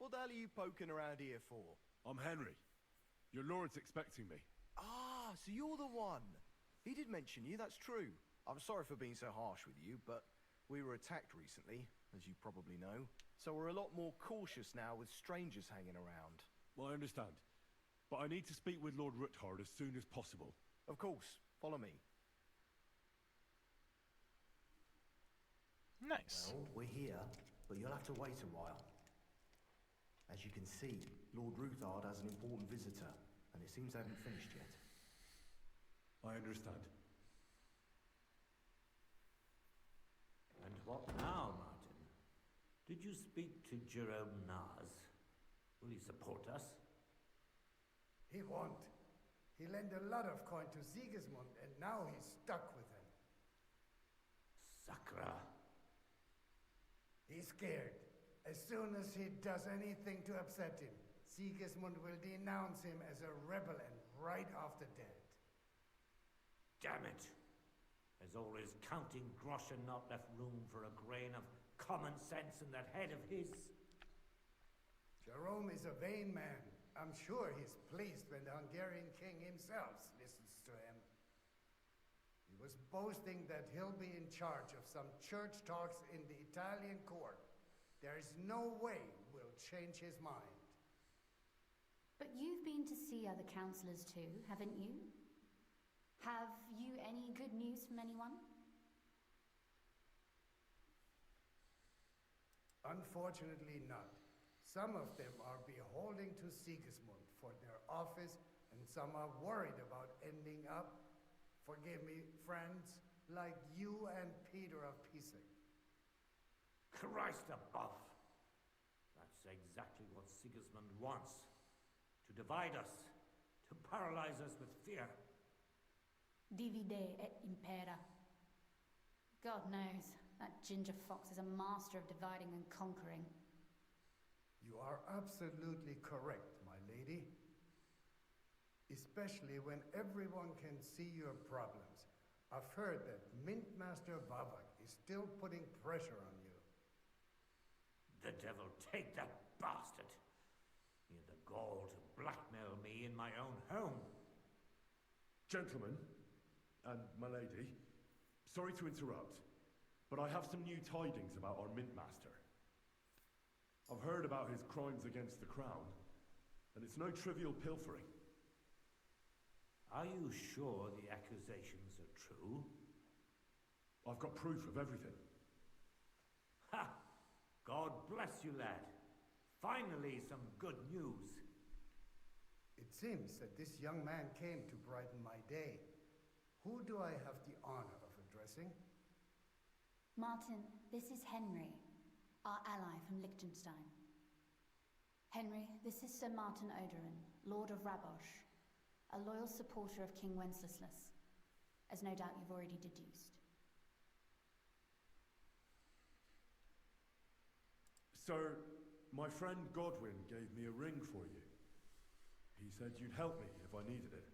F: What the hell are you poking around here for?
C: I'm Henry. Your lord's expecting me.
F: Ah, so you're the one. He did mention you, that's true. I'm sorry for being so harsh with you, but we were attacked recently, as you probably know. So we're a lot more cautious now with strangers hanging around.
C: Well, I understand. But I need to speak with Lord Ruthard as soon as possible.
F: Of course. Follow me.
A: Nice.
N: Well, we're here, but you'll have to wait a while. As you can see, Lord Ruthard has an important visitor, and it seems they haven't finished yet.
C: I understand.
B: And what now, Martin? Did you speak to Jerome Nars? Will he support us?
O: He won't. He lent a lot of coin to Sigismund, and now he's stuck with him.
B: Sakra.
O: He's scared. As soon as he does anything to upset him, Sigismund will denounce him as a rebel and right off the dead.
B: Damn it! There's always counting grosh and not left room for a grain of common sense in that head of his.
O: Jerome is a vain man. I'm sure he's pleased when the Hungarian king himself listens to him. He was boasting that he'll be in charge of some church talks in the Italian court. There is no way we'll change his mind.
P: But you've been to see other councillors too, haven't you? Have you any good news from anyone?
O: Unfortunately not. Some of them are beholden to Sigismund for their office, and some are worried about ending up, forgive me, friends, like you and Peter of Pisa.
B: Christ above! That's exactly what Sigismund wants. To divide us, to paralyze us with fear.
P: Divide et impera. God knows, that ginger fox is a master of dividing and conquering.
O: You are absolutely correct, my lady. Especially when everyone can see your problems. I've heard that Mint Master Vavak is still putting pressure on you.
B: The devil take that bastard! He had the gall to blackmail me in my own home.
C: Gentlemen, and my lady, sorry to interrupt, but I have some new tidings about our Mint Master. I've heard about his crimes against the crown, and it's no trivial pilfering.
B: Are you sure the accusations are true?
C: I've got proof of everything.
B: Ha! God bless you, lad. Finally, some good news.
O: It seems that this young man came to brighten my day. Who do I have the honor of addressing?
P: Martin, this is Henry, our ally from Liechtenstein. Henry, this is Sir Martin Odoran, Lord of Rabosh, a loyal supporter of King Wenceslas, as no doubt you've already deduced.
C: Sir, my friend Godwin gave me a ring for you. He said you'd help me if I needed it.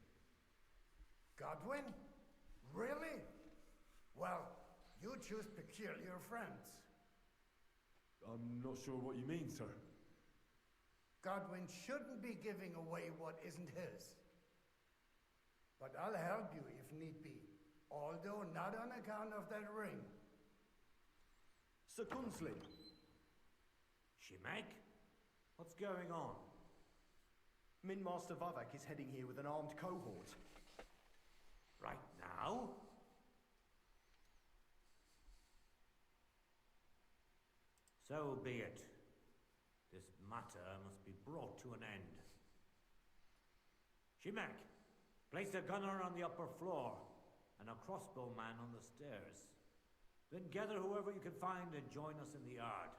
O: Godwin? Really? Well, you choose peculiar friends.
C: I'm not sure what you mean, sir.
O: Godwin shouldn't be giving away what isn't his. But I'll help you if need be, although not on account of that ring.
F: Sir Kunzlin.
B: Shimek? What's going on?
F: Min Master Vavak is heading here with an armed cohort.
B: Right now? So be it. This matter must be brought to an end. Shimek, place a gunner on the upper floor and a crossbowman on the stairs. Then gather whoever you can find and join us in the yard.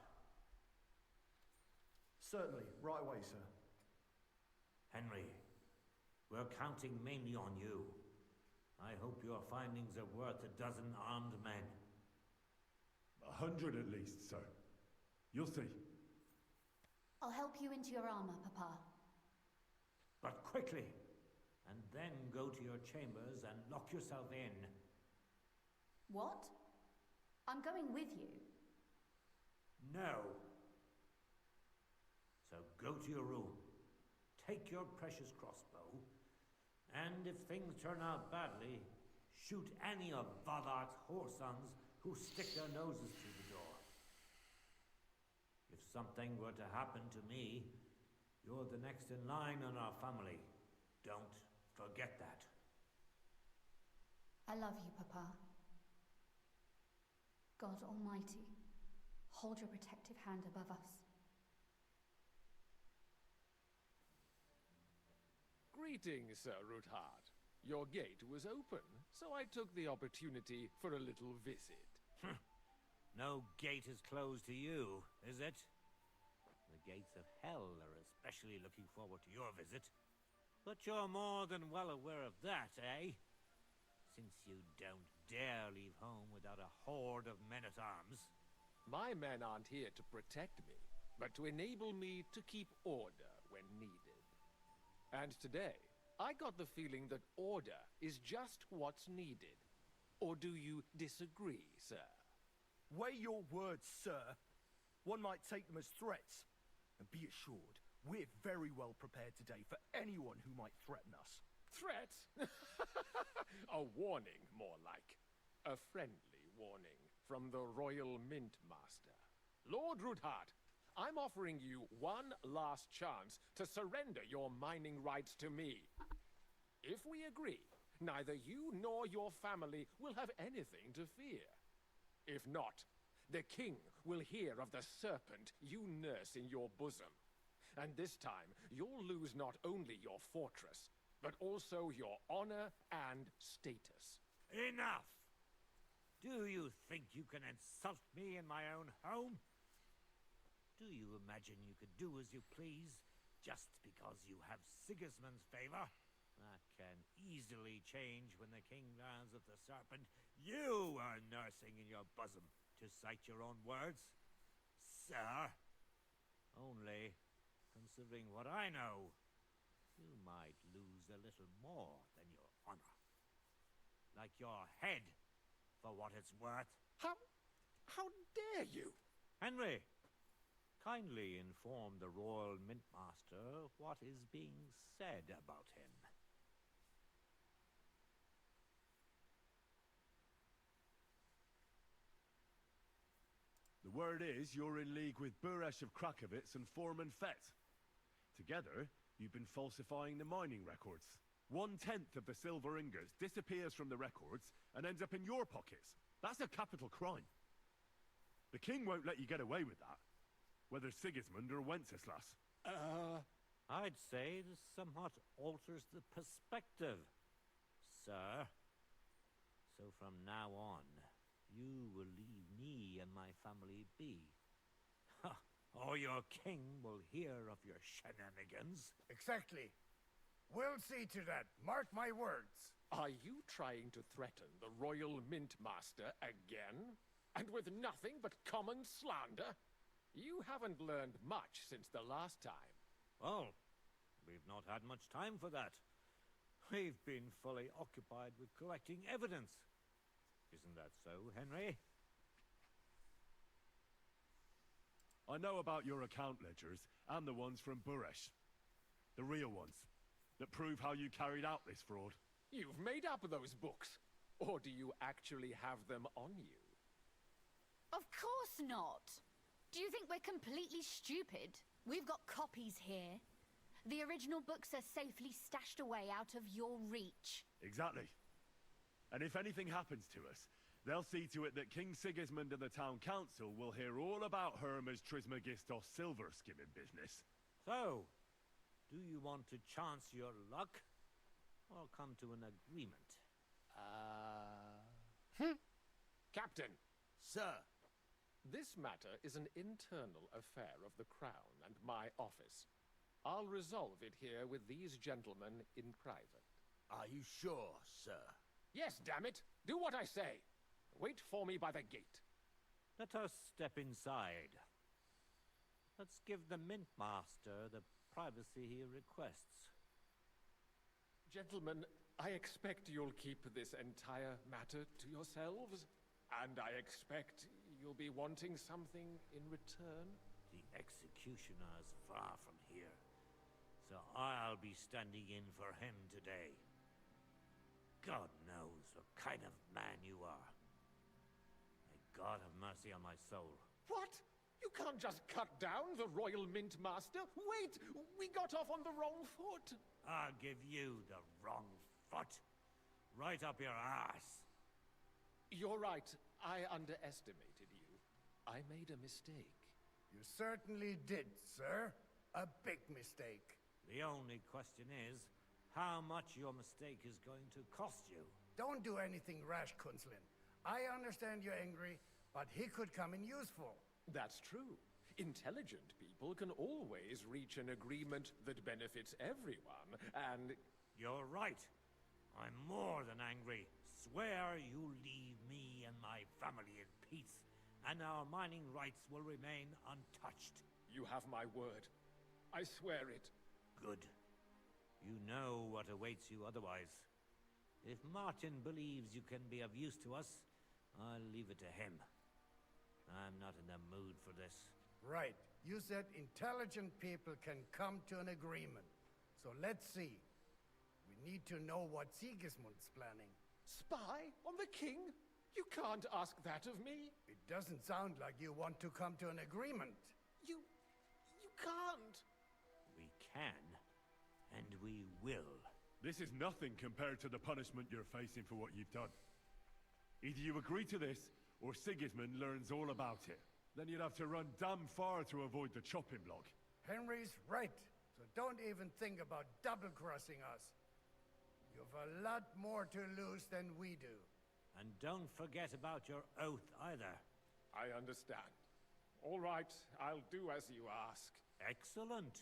F: Certainly, right away, sir.
B: Henry, we're counting mainly on you. I hope your findings are worth 12 armed men.
C: 100 at least, sir. You'll see.
P: I'll help you into your armor, Papa.
B: But quickly, and then go to your chambers and lock yourself in.
P: What? I'm going with you.
B: No. So go to your room, take your precious crossbow, and if things turn out badly, shoot any of Vadark's whoresons who stick their noses through the door. If something were to happen to me, you're the next in line in our family. Don't forget that.
P: I love you, Papa. God Almighty, hold your protective hand above us.
I: Greetings, Sir Ruthard. Your gate was open, so I took the opportunity for a little visit.
B: No gate is closed to you, is it? The gates of hell are especially looking forward to your visit. But you're more than well aware of that, eh? Since you don't dare leave home without a horde of men-at-arms.
I: My men aren't here to protect me, but to enable me to keep order when needed. And today, I got the feeling that order is just what's needed. Or do you disagree, sir?
F: Weigh your words, sir. One might take them as threats. And be assured, we're very well prepared today for anyone who might threaten us.
I: Threat? A warning, more like. A friendly warning from the Royal Mint Master. Lord Ruthard, I'm offering you one last chance to surrender your mining rights to me. If we agree, neither you nor your family will have anything to fear. If not, the king will hear of the serpent you nurse in your bosom. And this time, you'll lose not only your fortress, but also your honor and status.
B: Enough! Do you think you can insult me in my own home? Do you imagine you could do as you please, just because you have Sigismund's favor? That can easily change when the king learns of the serpent you are nursing in your bosom, to cite your own words, sir. Only, considering what I know, you might lose a little more than your honor. Like your head, for what it's worth.
I: How dare you?
B: Henry, kindly inform the Royal Mintmaster what is being said about him.
C: The word is you're in league with Buresh of Krakowitz and Foreman Fett. Together, you've been falsifying the mining records. 1/10 of the silver ingots disappears from the records and ends up in your pockets. That's a capital crime. The king won't let you get away with that, whether Sigismund or Wenceslas.
B: I'd say this somewhat alters the perspective, sir. So from now on, you will leave me and my family be. Or your king will hear of your shenanigans.
O: Exactly. We'll see to that. Mark my words.
I: Are you trying to threaten the Royal Mint Master again? And with nothing but common slander? You haven't learned much since the last time.
B: Well, we've not had much time for that. We've been fully occupied with collecting evidence. Isn't that so, Henry?
C: I know about your account ledgers and the ones from Buresh. The real ones, that prove how you carried out this fraud.
I: You've made up those books. Or do you actually have them on you?
P: Of course not. Do you think we're completely stupid? We've got copies here. The original books are safely stashed away out of your reach.
C: Exactly. And if anything happens to us, they'll see to it that King Sigismund and the town council will hear all about Hermes Trismegistos silver skimming business.
B: So, do you want to chance your luck? Or come to an agreement?
I: Captain!
F: Sir!
I: This matter is an internal affair of the Crown and my office. I'll resolve it here with these gentlemen in private.
F: Are you sure, sir?
I: Yes, damn it! Do what I say! Wait for me by the gate.
B: Let us step inside. Let's give the Mint Master the privacy he requests.
I: Gentlemen, I expect you'll keep this entire matter to yourselves. And I expect you'll be wanting something in return.
B: The executioner's far from here, so I'll be standing in for him today. God knows what kind of man you are. May God have mercy on my soul.
I: What? You can't just cut down the Royal Mint Master. Wait! We got off on the wrong foot.
B: I'll give you the wrong foot. Right up your ass.
I: You're right. I underestimated you. I made a mistake.
O: You certainly did, sir. A big mistake.
B: The only question is, how much your mistake is going to cost you.
O: Don't do anything rash, Kunslin. I understand you're angry, but he could come in useful.
I: That's true. Intelligent people can always reach an agreement that benefits everyone, and...
B: You're right. I'm more than angry. Swear you leave me and my family in peace, and our mining rights will remain untouched.
I: You have my word. I swear it.
B: Good. You know what awaits you otherwise. If Martin believes you can be of use to us, I'll leave it to him. I'm not in the mood for this.
O: Right. You said intelligent people can come to an agreement. So let's see. We need to know what Sigismund's planning.
I: Spy on the king? You can't ask that of me.
O: It doesn't sound like you want to come to an agreement.
I: You can't.
B: We can, and we will.
C: This is nothing compared to the punishment you're facing for what you've done. Either you agree to this, or Sigismund learns all about it. Then you'd have to run damn far to avoid the chopping block.
O: Henry's right. So don't even think about double-crossing us. You've a lot more to lose than we do.
B: And don't forget about your oath either.
I: I understand. All right, I'll do as you ask.
B: Excellent.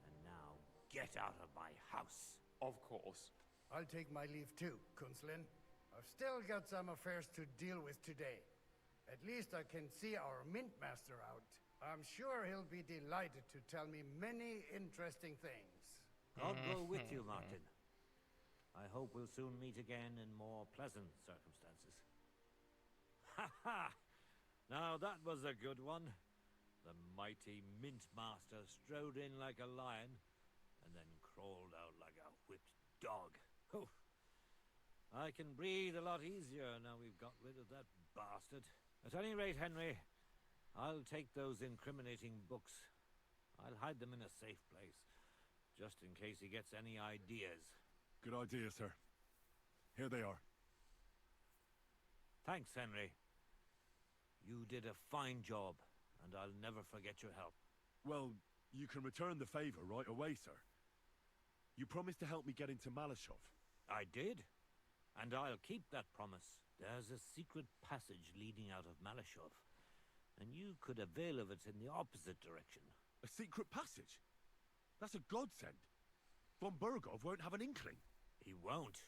B: And now, get out of my house.
I: Of course.
O: I'll take my leave too, Kunslin. I've still got some affairs to deal with today. At least I can see our Mint Master out. I'm sure he'll be delighted to tell me many interesting things.
B: God go with you, Martin. I hope we'll soon meet again in more pleasant circumstances. Ha ha! Now that was a good one. The mighty Mint Master strode in like a lion, and then crawled out like a whipped dog. Oof. I can breathe a lot easier now we've got rid of that bastard. At any rate, Henry, I'll take those incriminating books. I'll hide them in a safe place, just in case he gets any ideas.
C: Good idea, sir. Here they are.
B: Thanks, Henry. You did a fine job, and I'll never forget your help.
C: Well, you can return the favor right away, sir. You promised to help me get into Malashov.
B: I did, and I'll keep that promise. There's a secret passage leading out of Malashov, and you could avail of it in the opposite direction.
C: A secret passage? That's a godsend. Von Bergov won't have an inkling.
B: He won't.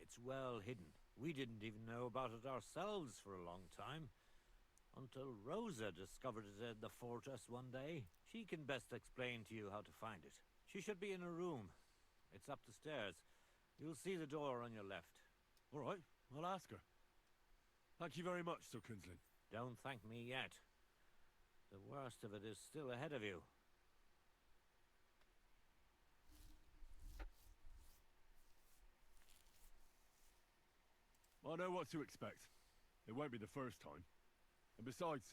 B: It's well hidden. We didn't even know about it ourselves for a long time. Until Rosa discovered it in the fortress one day. She can best explain to you how to find it. She should be in a room. It's up the stairs. You'll see the door on your left.
C: All right, I'll ask her. Thank you very much, Sir Kunslin.
B: Don't thank me yet. The worst of it is still ahead of you.
C: I know what to expect. It won't be the first time. And besides,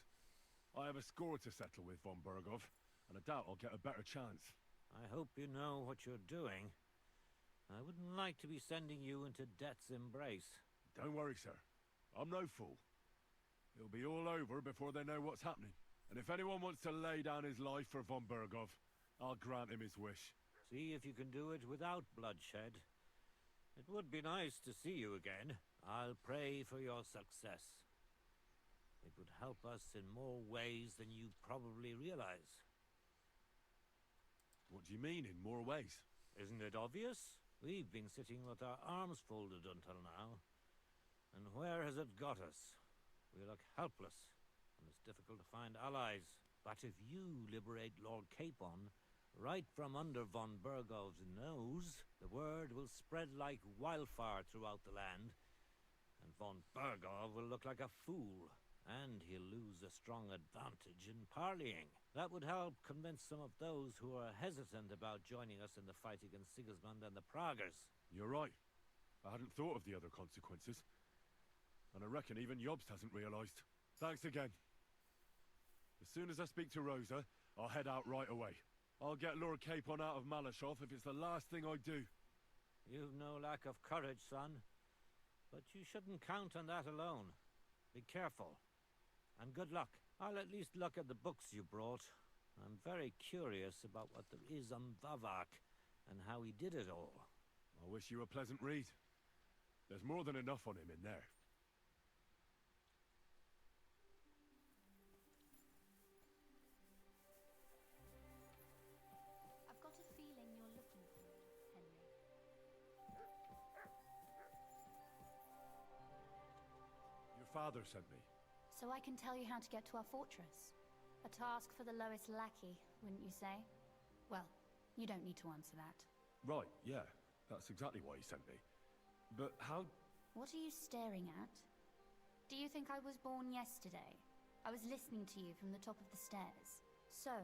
C: I have a score to settle with von Bergov, and I doubt I'll get a better chance.
B: I hope you know what you're doing. I wouldn't like to be sending you into death's embrace.
C: Don't worry, sir. I'm no fool. It'll be all over before they know what's happening. And if anyone wants to lay down his life for von Bergov, I'll grant him his wish.
B: See if you can do it without bloodshed. It would be nice to see you again. I'll pray for your success. It would help us in more ways than you probably realize.
C: What do you mean, in more ways?
B: Isn't it obvious? We've been sitting with our arms folded until now. And where has it got us? We look helpless, and it's difficult to find allies. But if you liberate Lord Capon, right from under von Bergov's nose, the word will spread like wildfire throughout the land, and von Bergov will look like a fool. And he'll lose a strong advantage in parleying. That would help convince some of those who are hesitant about joining us in the fight against Sigismund and the Praguers.
C: You're right. I hadn't thought of the other consequences. And I reckon even Jobst hasn't realized. Thanks again. As soon as I speak to Rosa, I'll head out right away. I'll get Lord Capon out of Malashov if it's the last thing I do.
B: You've no lack of courage, son. But you shouldn't count on that alone. Be careful. And good luck. I'll at least look at the books you brought. I'm very curious about what there is on Vavak and how he did it all.
C: I wish you a pleasant read. There's more than enough on him in there.
P: I've got a feeling you're looking for me, Henry.
C: Your father sent me.
P: So I can tell you how to get to our fortress. A task for the lowest lackey, wouldn't you say? Well, you don't need to answer that.
C: Right, yeah. That's exactly why he sent me. But how...
P: What are you staring at? Do you think I was born yesterday? I was listening to you from the top of the stairs. So,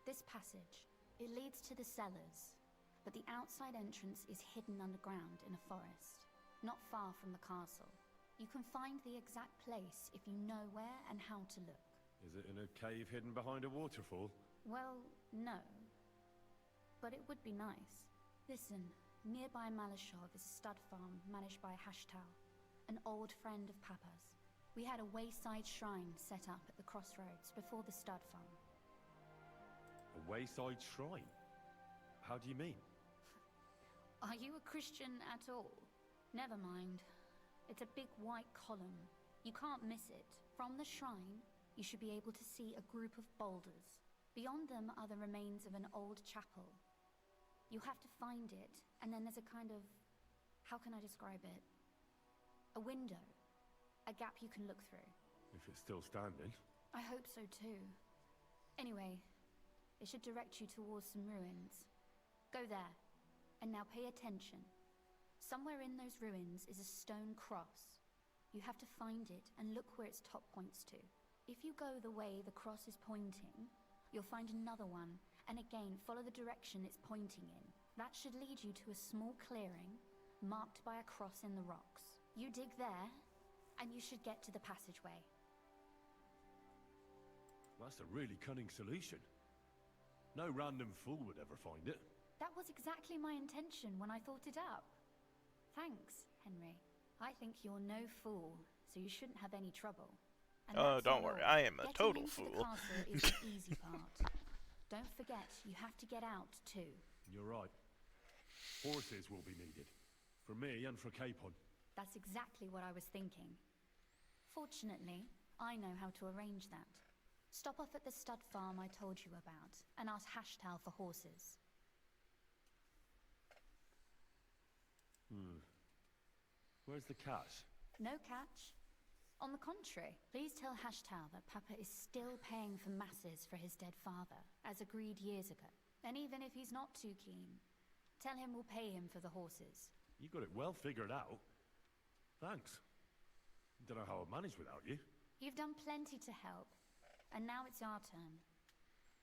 P: this passage, it leads to the cellars. But the outside entrance is hidden underground in a forest, not far from the castle. You can find the exact place if you know where and how to look.
C: Is it in a cave hidden behind a waterfall?
P: Well, no. But it would be nice. Listen, nearby Malashov is a stud farm managed by Hashtal, an old friend of Papa's. We had a wayside shrine set up at the crossroads before the stud farm.
C: A wayside shrine? How do you mean?
P: Are you a Christian at all? Never mind. It's a big white column. You can't miss it. From the shrine, you should be able to see a group of boulders. Beyond them are the remains of an old chapel. You have to find it, and then there's a kind of... how can I describe it? A window. A gap you can look through.
C: If it's still standing.
P: I hope so too. Anyway, it should direct you towards some ruins. Go there. And now pay attention. Somewhere in those ruins is a stone cross. You have to find it and look where its top points to. If you go the way the cross is pointing, you'll find another one, and again follow the direction it's pointing in. That should lead you to a small clearing, marked by a cross in the rocks. You dig there, and you should get to the passageway.
C: That's a really cunning solution. No random fool would ever find it.
P: That was exactly my intention when I thought it up. Thanks, Henry. I think you're no fool, so you shouldn't have any trouble.
A: Oh, don't worry, I am a total fool.
P: Getting into the castle is the easy part. Don't forget, you have to get out too.
C: You're right. Horses will be needed. For me and for Capon.
P: That's exactly what I was thinking. Fortunately, I know how to arrange that. Stop off at the stud farm I told you about, and ask Hashtal for horses.
C: Where's the catch?
P: No catch. On the contrary, please tell Hashtal that Papa is still paying for masses for his dead father, as agreed years ago. And even if he's not too keen, tell him we'll pay him for the horses.
C: You got it well figured out. Thanks. Don't know how I'd manage without you.
P: You've done plenty to help, and now it's our turn.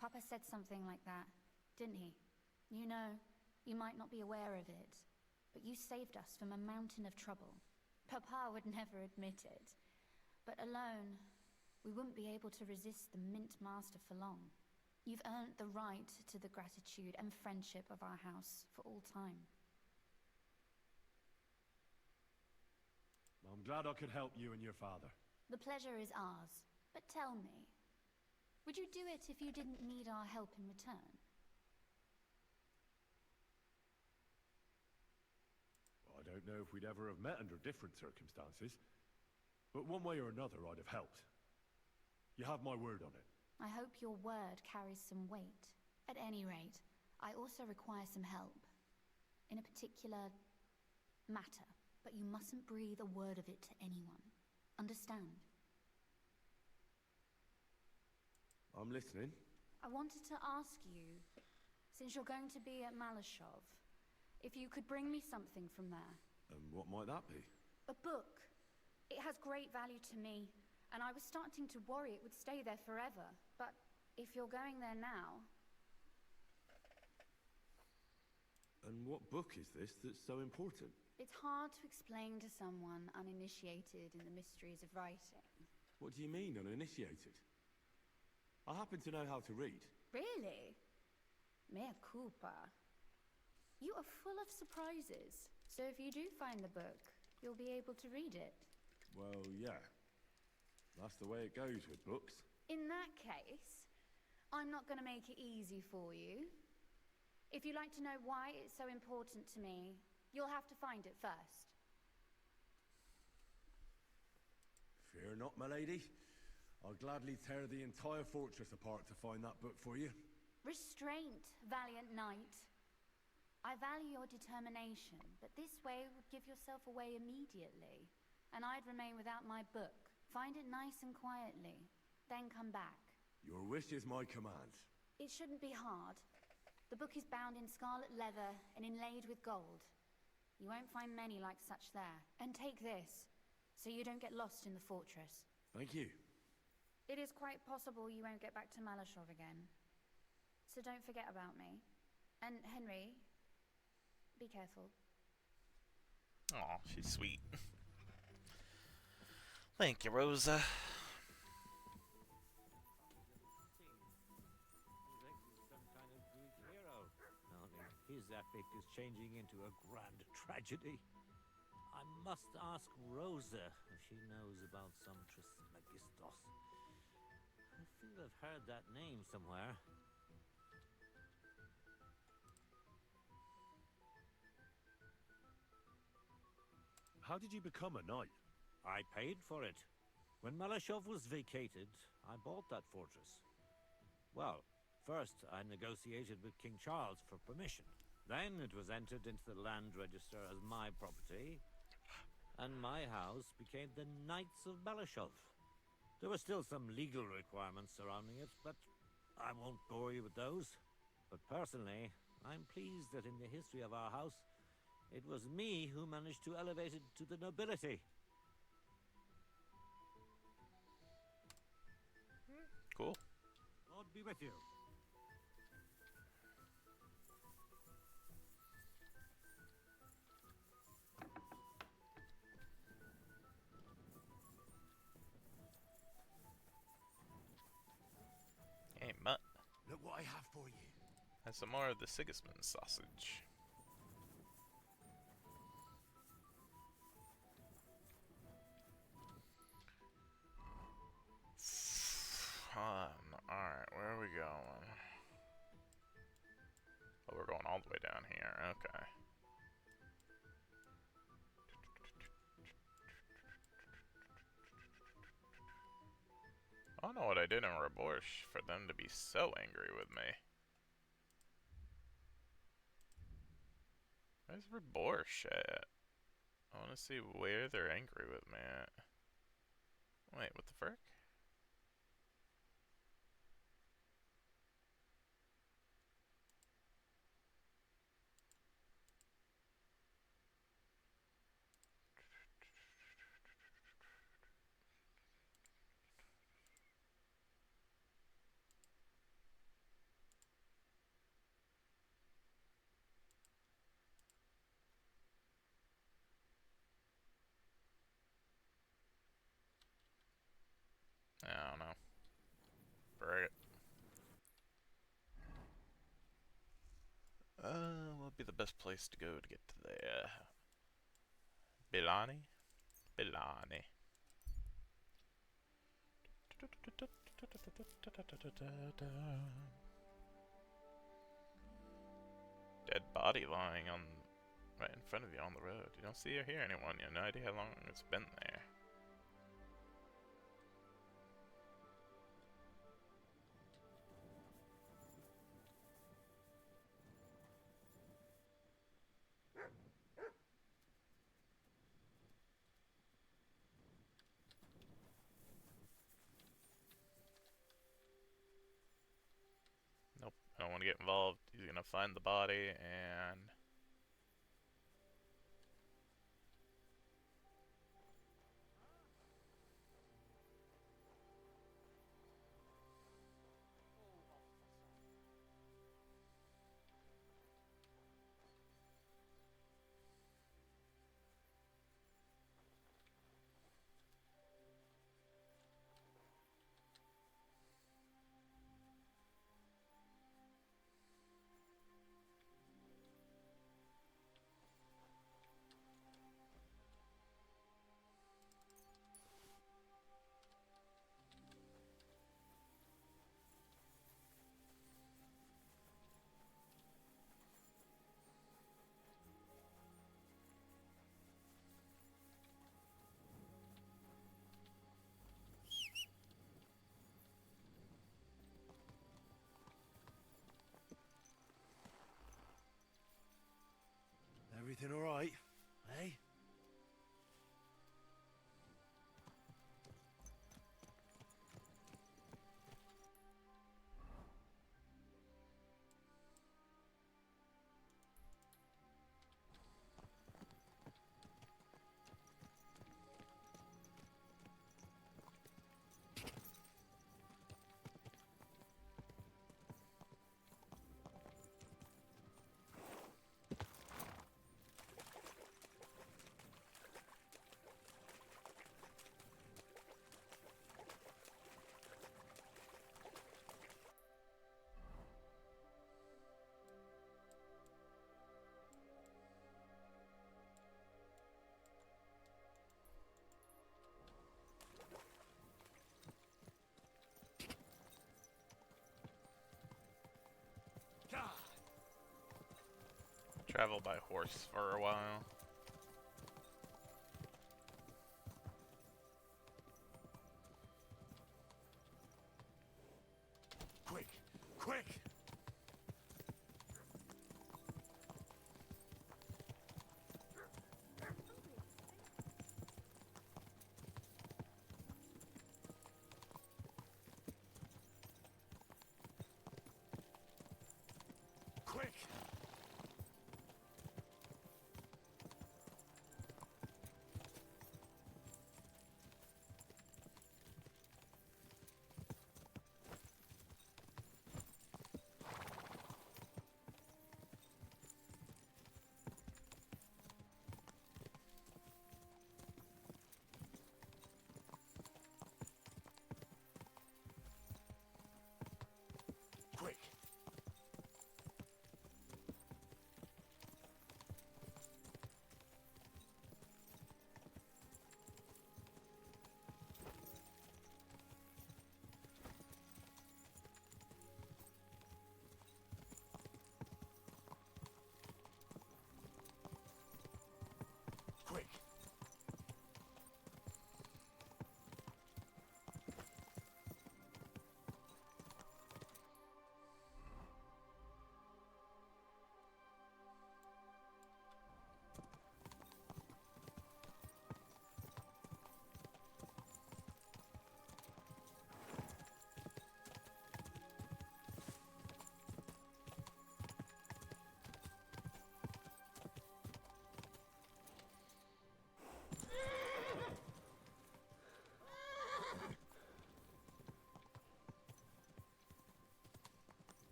P: Papa said something like that, didn't he? You know, you might not be aware of it, but you saved us from a mountain of trouble. Papa would never admit it. But alone, we wouldn't be able to resist the Mint Master for long. You've earned the right to the gratitude and friendship of our house for all time.
C: I'm glad I could help you and your father.
P: The pleasure is ours. But tell me, would you do it if you didn't need our help in return?
C: I don't know if we'd ever have met under different circumstances, but one way or another I'd have helped. You have my word on it.
P: I hope your word carries some weight. At any rate, I also require some help. In a particular matter, but you mustn't breathe a word of it to anyone. Understand?
C: I'm listening.
P: I wanted to ask you, since you're going to be at Malashov, if you could bring me something from there.
C: And what might that be?
P: A book. It has great value to me, and I was starting to worry it would stay there forever. But if you're going there now...
C: And what book is this that's so important?
P: It's hard to explain to someone uninitiated in the mysteries of writing.
C: What do you mean, uninitiated? I happen to know how to read.
P: Really? Mea culpa. You are full of surprises. So if you do find the book, you'll be able to read it.
C: Well, yeah. That's the way it goes with books.
P: In that case, I'm not going to make it easy for you. If you'd like to know why it's so important to me, you'll have to find it first.
C: Fear not, my lady. I'll gladly tear the entire fortress apart to find that book for you.
P: Restraint, valiant knight. I value your determination, but this way would give yourself away immediately, and I'd remain without my book. Find it nice and quietly, then come back.
C: Your wish is my command.
P: It shouldn't be hard. The book is bound in scarlet leather and inlaid with gold. You won't find many like such there. And take this, so you don't get lost in the fortress.
C: Thank you.
P: It is quite possible you won't get back to Malashov again. So don't forget about me. And Henry, be careful.
A: Aw, she's sweet. Thank you, Rosa.
B: Some kind of Greek hero. Only his epic is changing into a grand tragedy. I must ask Rosa if she knows about some Trismegistos. I feel I've heard that name somewhere.
C: How did you become a knight?
B: I paid for it. When Malashov was vacated, I bought that fortress. Well, first I negotiated with King Charles for permission. Then it was entered into the land register as my property, and my house became the Knights of Malashov. There were still some legal requirements surrounding it, but I won't bore you with those. But personally, I'm pleased that in the history of our house, it was me who managed to elevate it to the nobility.
A: Cool.
B: Lord be with you.
A: Hey, Mutt.
N: Look what I have for you.
A: Has some more of the Sigismund sausage. Fun. Alright, where are we going? Oh, we're going all the way down here. Okay. I don't know what I did in Raborsh for them to be so angry with me. Where's Raborsh at? I want to see where they're angry with me at. Wait, what the frick? I don't know. Bring it. What would be the best place to go to get to there? Bilani? Bilani. Dead body lying on right in front of you on the road. You don't see or hear anyone. You have no idea how long it's been there. Nope, I don't want to get involved. He's gonna find the body and...
C: Everything all right? Eh?
A: Travel by horse for a while.
C: Quick! Quick! Quick! Quick! Quick!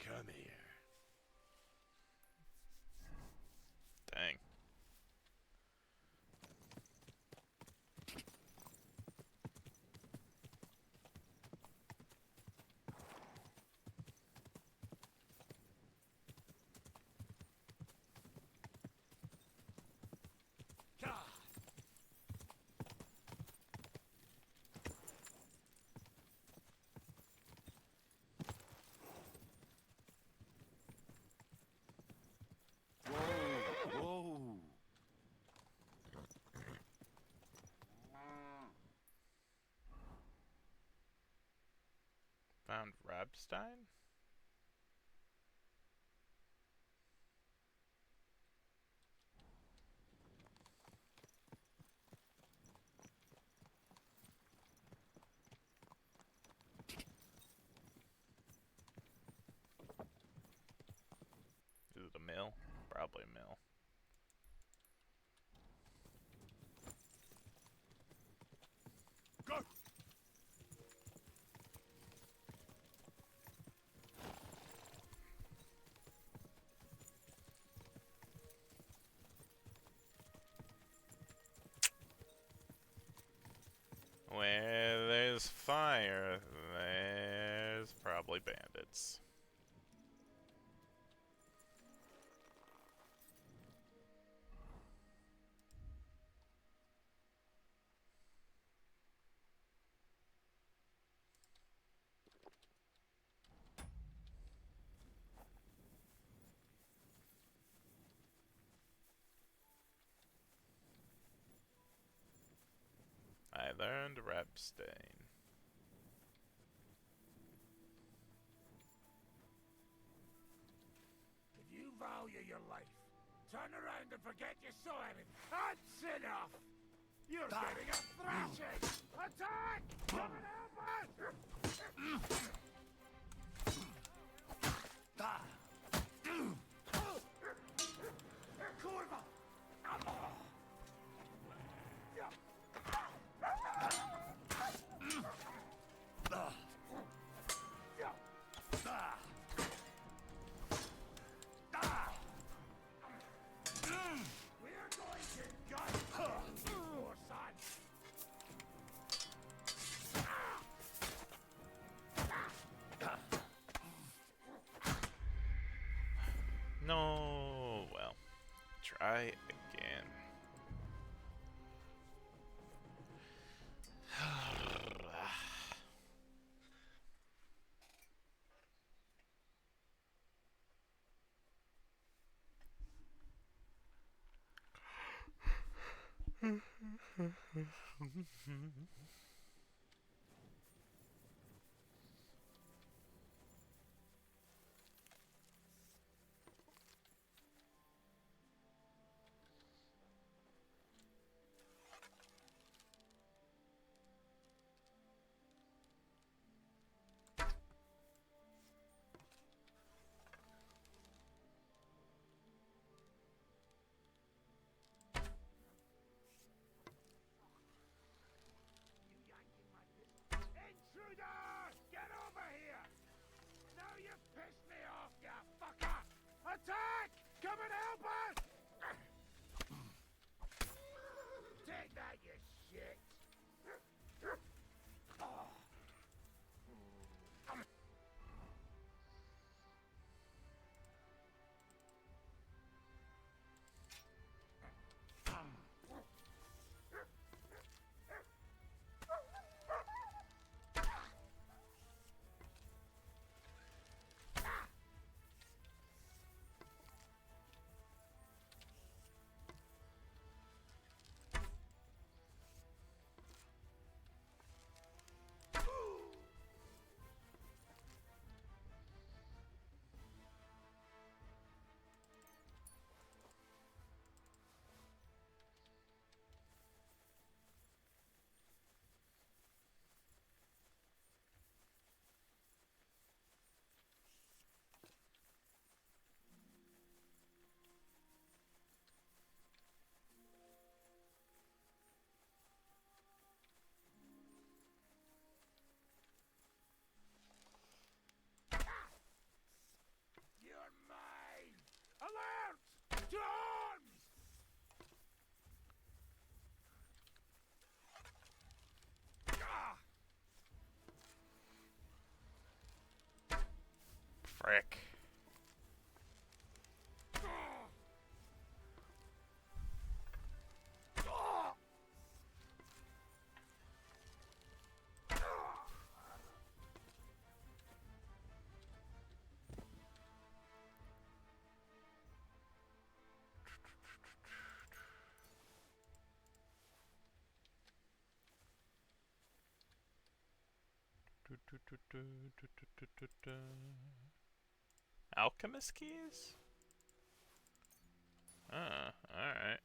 C: Come here.
A: Dang.
C: Whoa!
A: Found Rabstein? Is it a mill? Probably a mill.
C: Go!
A: Where there's fire, there's probably bandits. I learned Rabstein.
I: Turn around and forget you saw him. That's enough! You're getting a thrashing! Attack! Come and help us! Kurva! We're going to gut your son!
A: No, well, try again.
I: Intruder! Get over here! Now you've pissed me off, you fucker! Attack! Come and help us! Take that, you shit! You're mine! Alert! To arms!
A: Frick. Alchemist keys? Alright.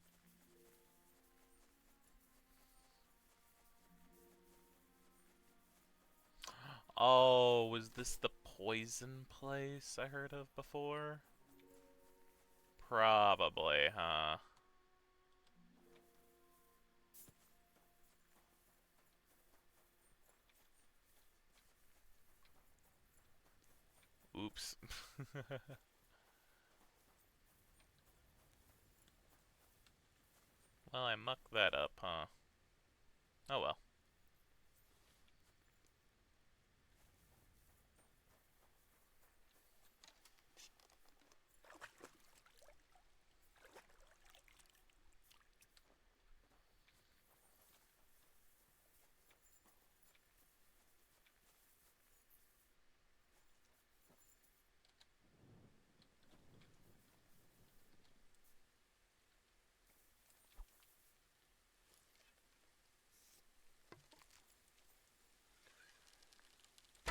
A: Oh, was this the poison place I heard of before? Probably, huh? Oops. Well, I mucked that up, huh? Oh well.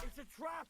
I: It's a trap!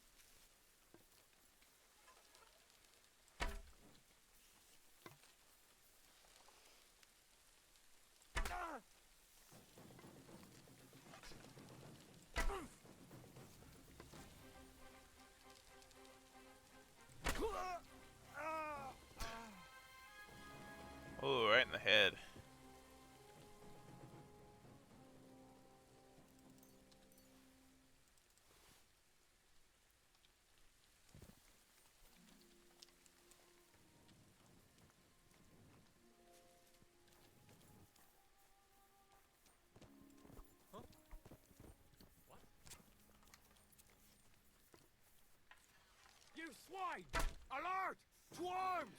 I: You swine! Alert! To arms!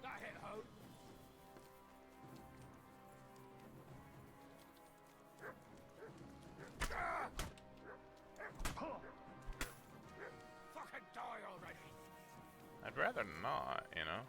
I: That hit home. Fucking die already!
A: I'd rather not, you know?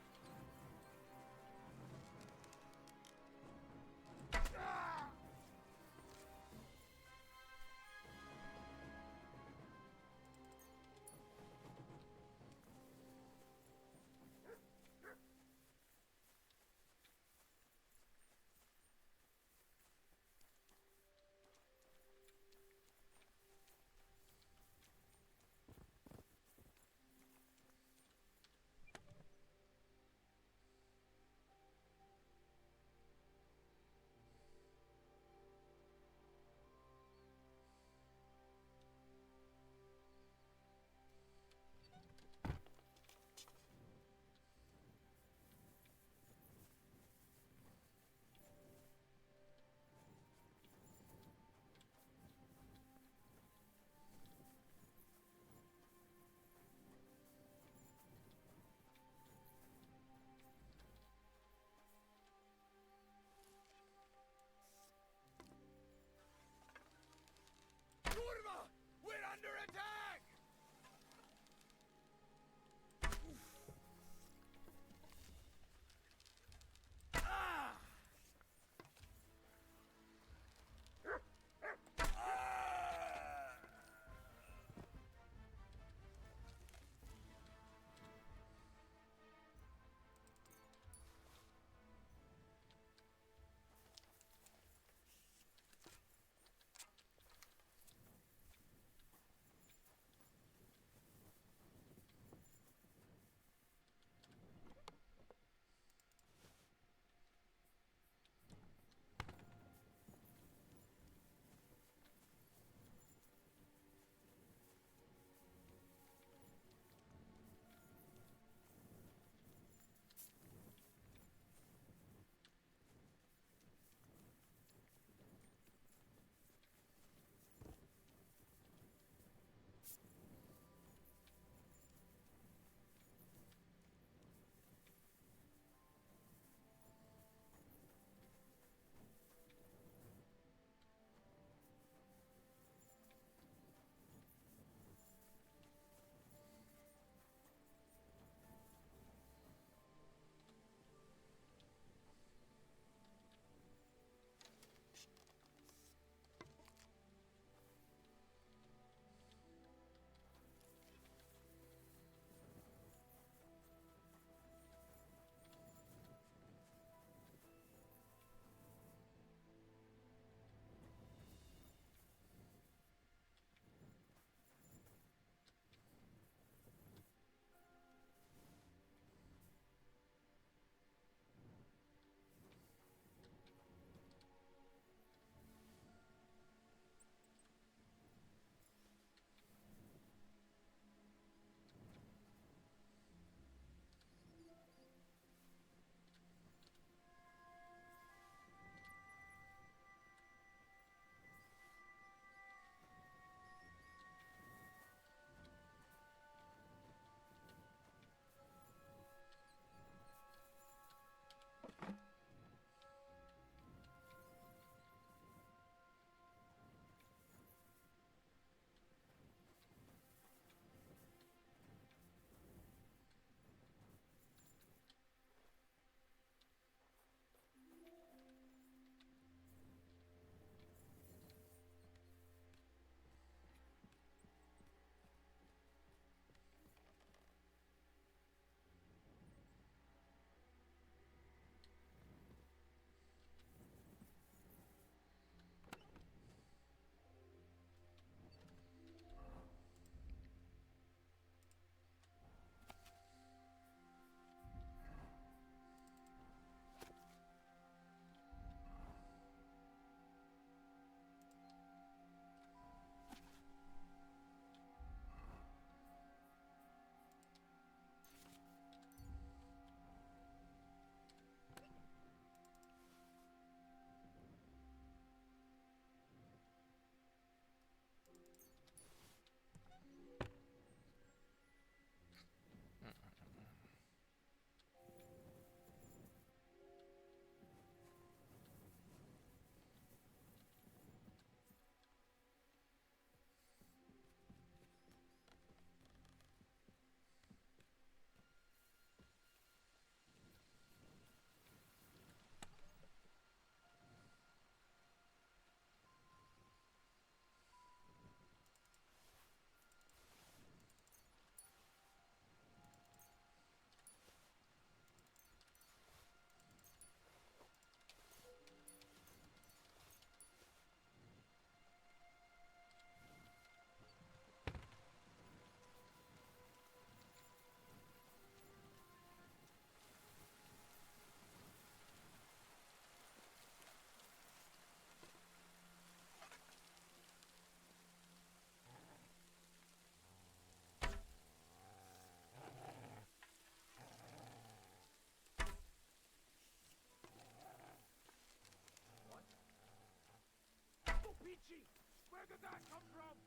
I: Where did that come from?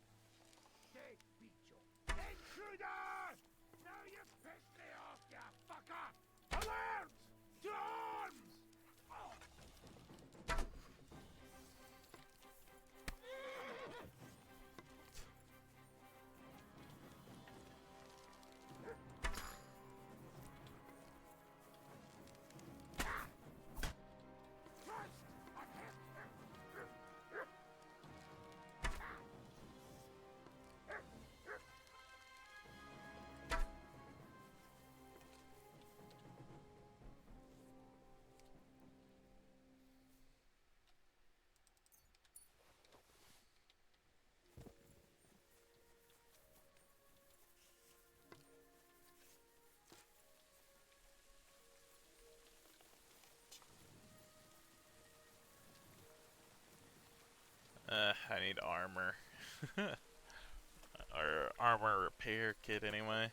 I: They beat you. Intruder! Now you pissed me off, you fucker! Alert! To arms! Oh.
A: I need armor. Or armor repair kit anyway.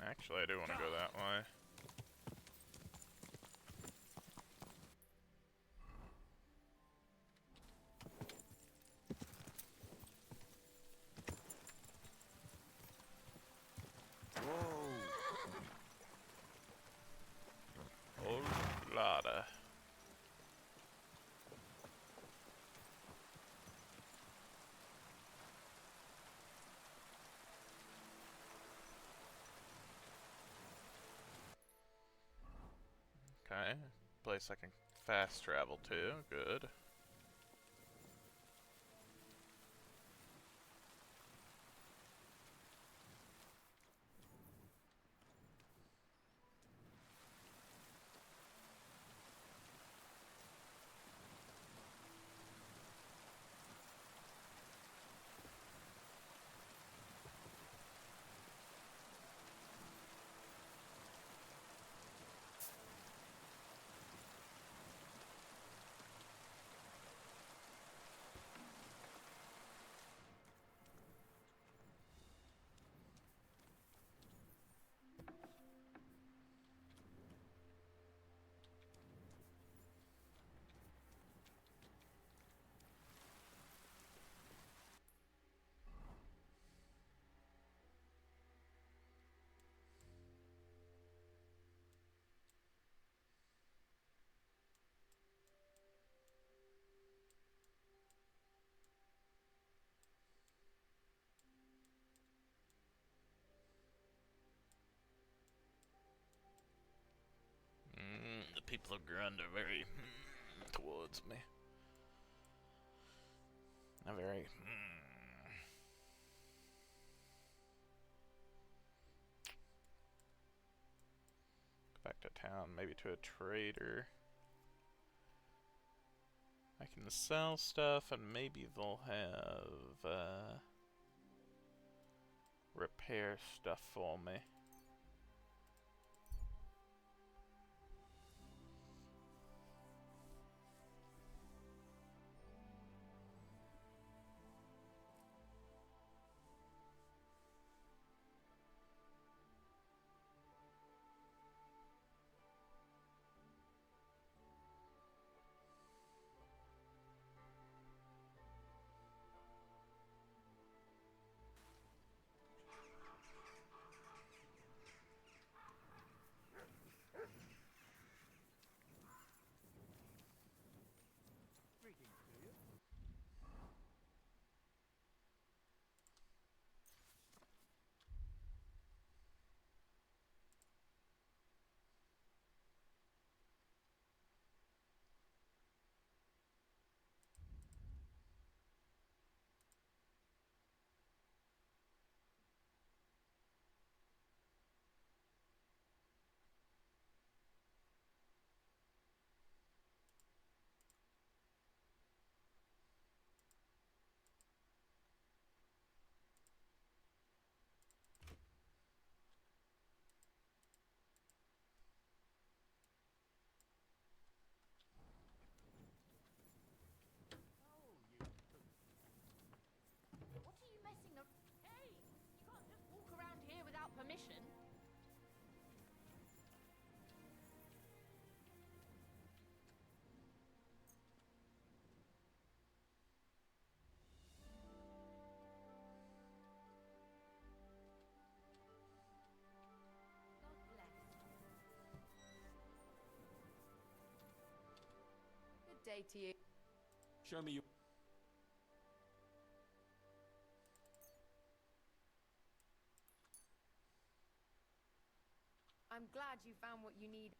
A: Actually, I do want to go that way. Oh, lotta. Okay, place I can fast travel to, good. The people of Grund are very towards me. Not very. Go back to town, maybe to a trader. I can sell stuff, and maybe they'll have repair stuff for me.
Q: Good day to you.
I: Show me you.
Q: I'm glad you found what you need.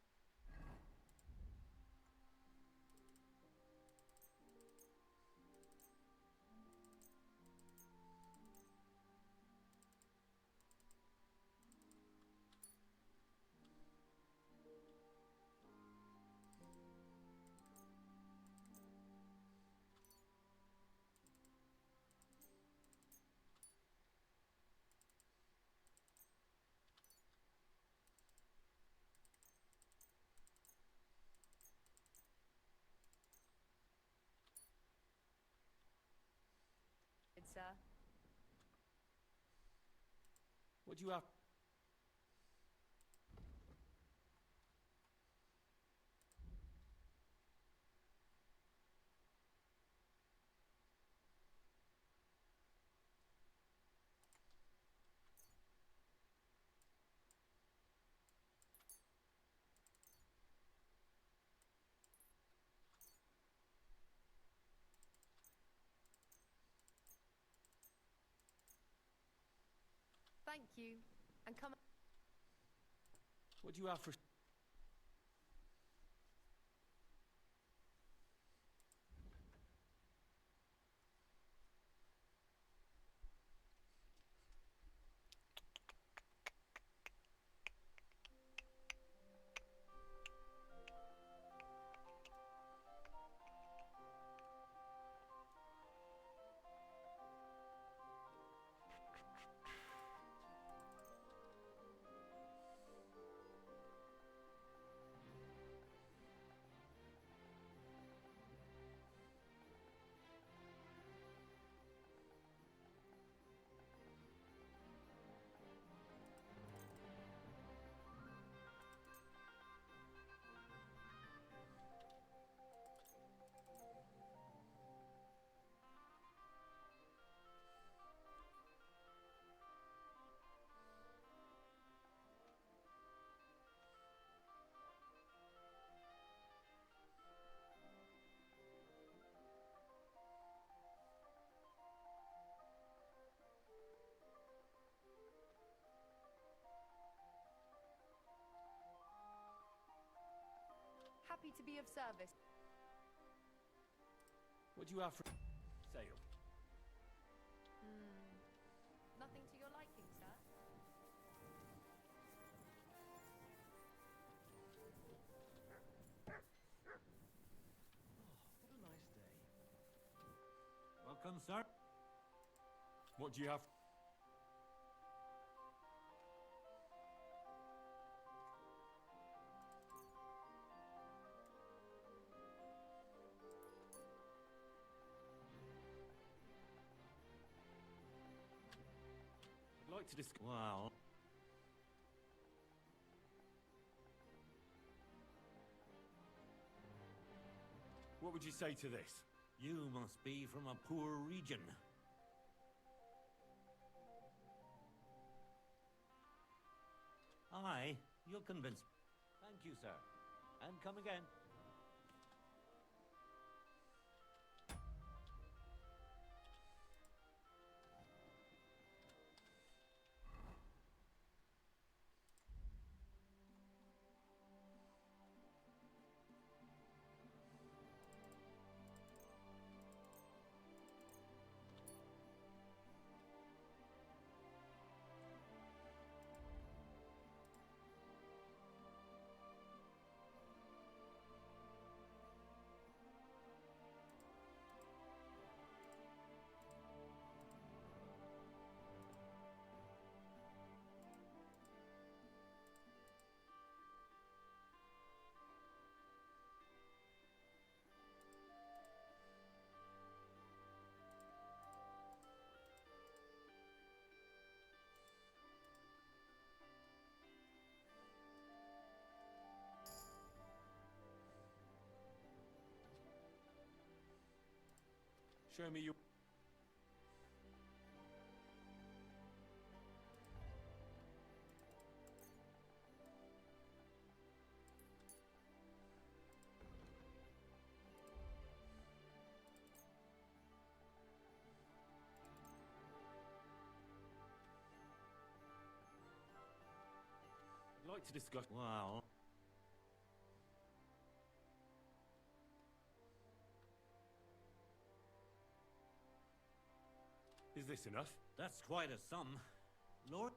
Q: Sir.
I: What do you have?
Q: Thank you. And come.
I: What do you have for?
Q: Happy to be of service.
I: What do you have for sale?
Q: Nothing to your liking, sir?
B: What a nice day. Welcome, sir.
I: What do you have? I'd like to discuss.
B: Well.
I: What would you say to this?
B: You must be from a poor region. Aye, you'll convince me. Thank you, sir. And come again.
I: Show me you. like to discuss.
B: Well,
I: Is this enough?
B: that's quite a sum. Lord.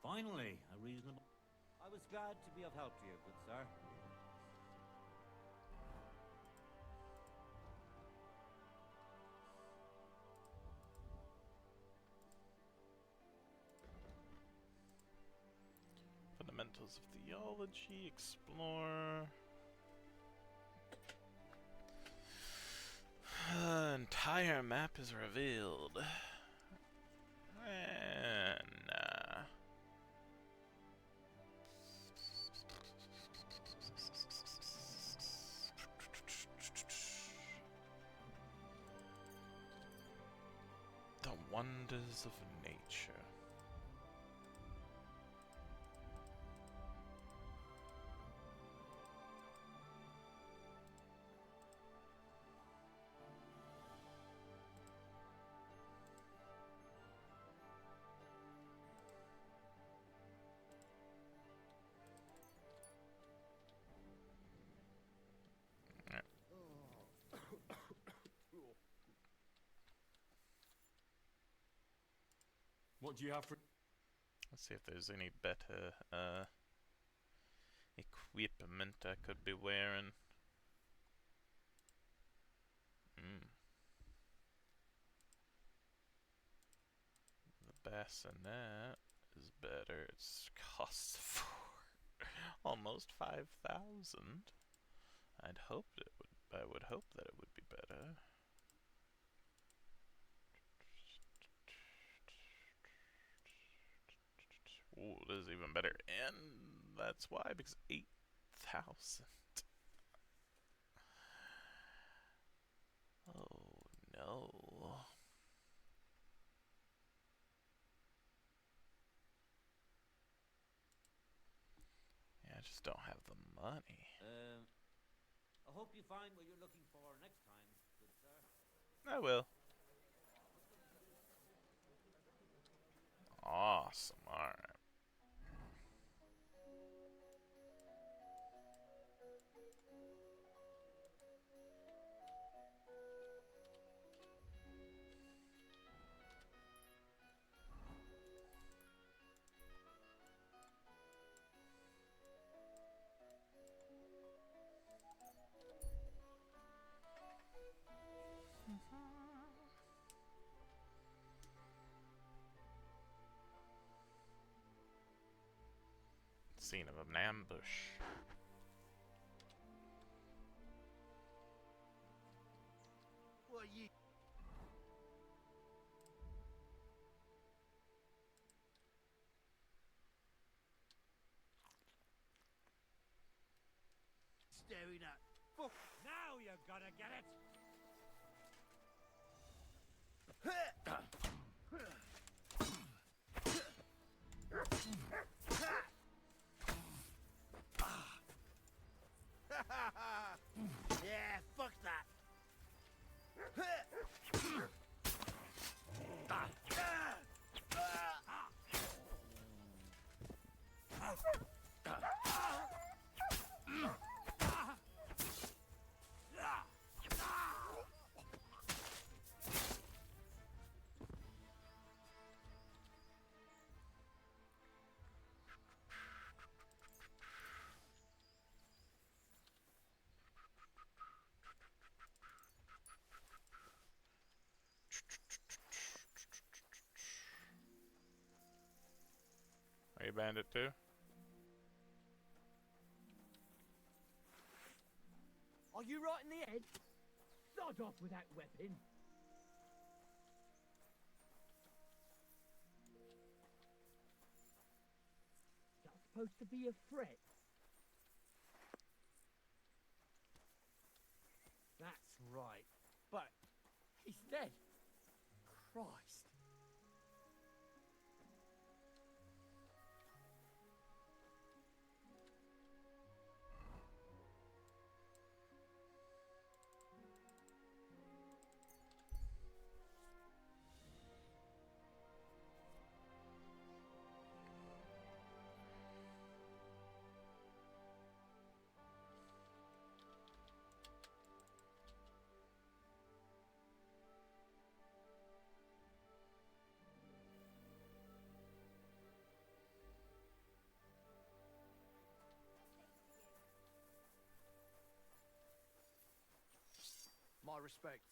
B: Finally, a reasonable. I was glad to be of help to you, good sir.
A: Fundamentals of theology, explore. Entire map is revealed. And, the wonders of nature.
I: What do you have for?
A: Let's see if there's any better equipment I could be wearing. The bassinet is better. It's costs for almost 5,000. I would hope that it would be better. Ooh, this is even better, and that's why, because 8,000. Oh no. Yeah, I just don't have the money.
B: I hope you find what you're looking for next time, good sir.
A: I will. Awesome, alright. Scene of an ambush.
F: What you? Staring at. Fuck.
B: Now you're gonna get it!
F: Yeah, fuck that.
A: Are you bandit too?
B: Are you right in the head? Sod off with that weapon! That's supposed to be a threat. That's right. But he's dead. Christ.
F: respects.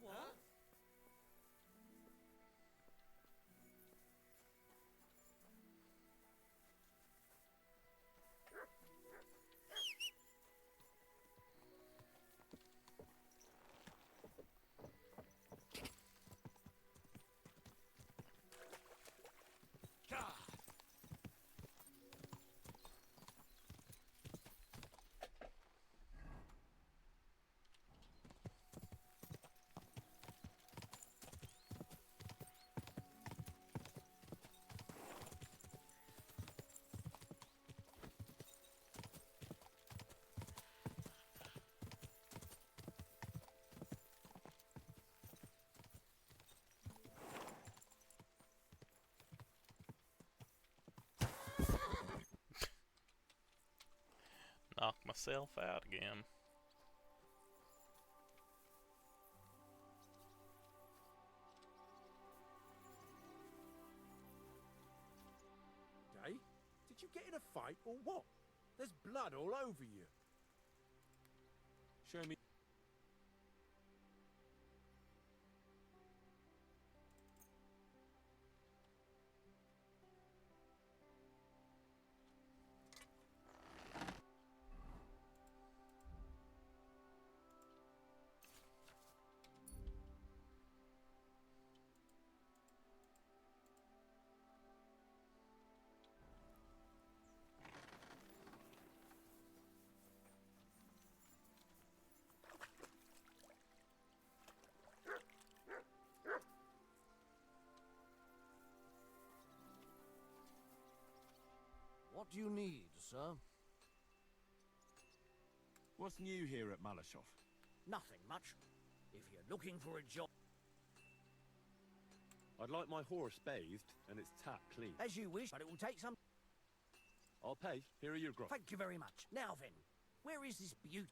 B: What?
A: Knock myself out again.
D: Day? Did you get in a fight or what? There's blood all over you.
C: Show me.
B: What do you need, sir?
C: What's new here at Malashov?
B: Nothing much. If you're looking for a job...
C: I'd like my horse bathed and its tack clean.
B: As you wish, but it will take some...
C: I'll pay. Here are your groats.
B: Thank you very much. Now then, where is this beauty?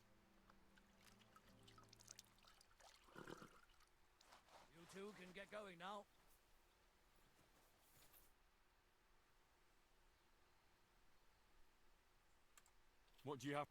B: You two can get going now.
C: What do you have?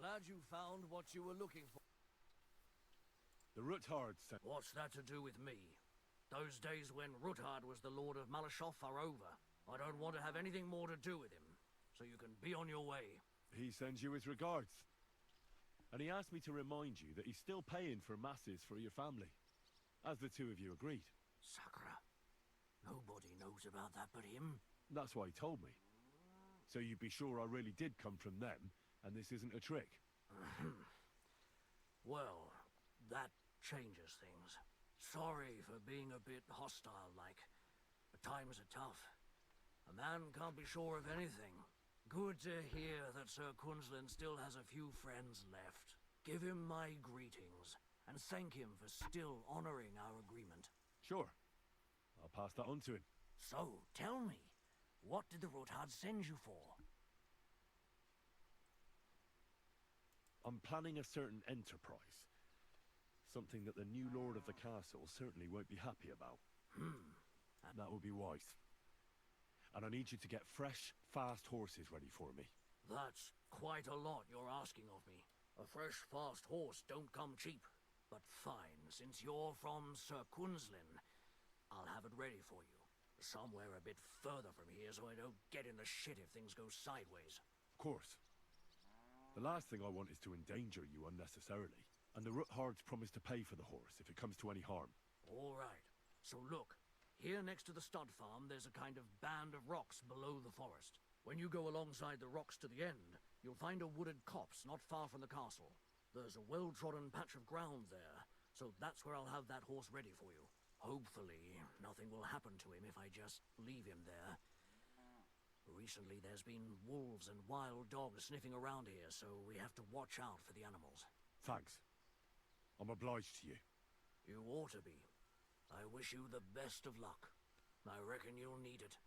B: I'm glad you found what you were looking for.
C: The Ruthard sent.
B: What's that to do with me? Those days when Ruthard was the Lord of Malashov are over. I don't want to have anything more to do with him, so you can be on your way.
C: He sends you his regards. And he asked me to remind you that he's still paying for masses for your family, as the two of you agreed.
B: Sakura. Nobody knows about that but him.
C: That's why he told me. So you'd be sure I really did come from them, and this isn't a trick.
B: Well, that changes things. Sorry for being a bit hostile-like, but times are tough. A man can't be sure of anything. Good to hear that Sir Kunzlin still has a few friends left. Give him my greetings, and thank him for still honoring our agreement.
C: Sure. I'll pass that on to him.
B: So, tell me, what did the Rothard send you for?
C: I'm planning a certain enterprise. Something that the new lord of the castle certainly won't be happy about. That would be wise. And I need you to get fresh, fast horses ready for me.
B: That's quite a lot you're asking of me. A fresh, fast horse don't come cheap. But fine, since you're from Sir Kunzlin, I'll have it ready for you. Somewhere a bit further from here so I don't get in the shit if things go sideways.
C: Of course. The last thing I want is to endanger you unnecessarily. And the Ruthards promise to pay for the horse if it comes to any harm.
B: All right. So look, here next to the stud farm there's a kind of band of rocks below the forest. When you go alongside the rocks to the end, you'll find a wooded copse not far from the castle.
R: There's a well-trodden patch of ground there, so that's where I'll have that horse ready for you. Hopefully, nothing will happen to him if I just leave him there. Recently, there's been wolves and wild dogs sniffing around here, so we have to watch out for the animals.
C: Thanks. I'm obliged to you.
R: You ought to be. I wish you the best of luck. I reckon you'll need it.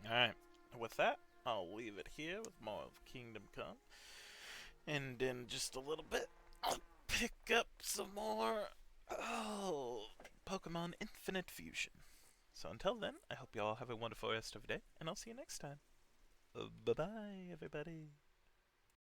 A: Alright, with that, I'll leave it here with more of Kingdom Come. And in just a little bit, I'll pick up some more Pokemon Infinite Fusion. So until then, I hope you all have a wonderful rest of the day, and I'll see you next time. Bye-bye, everybody.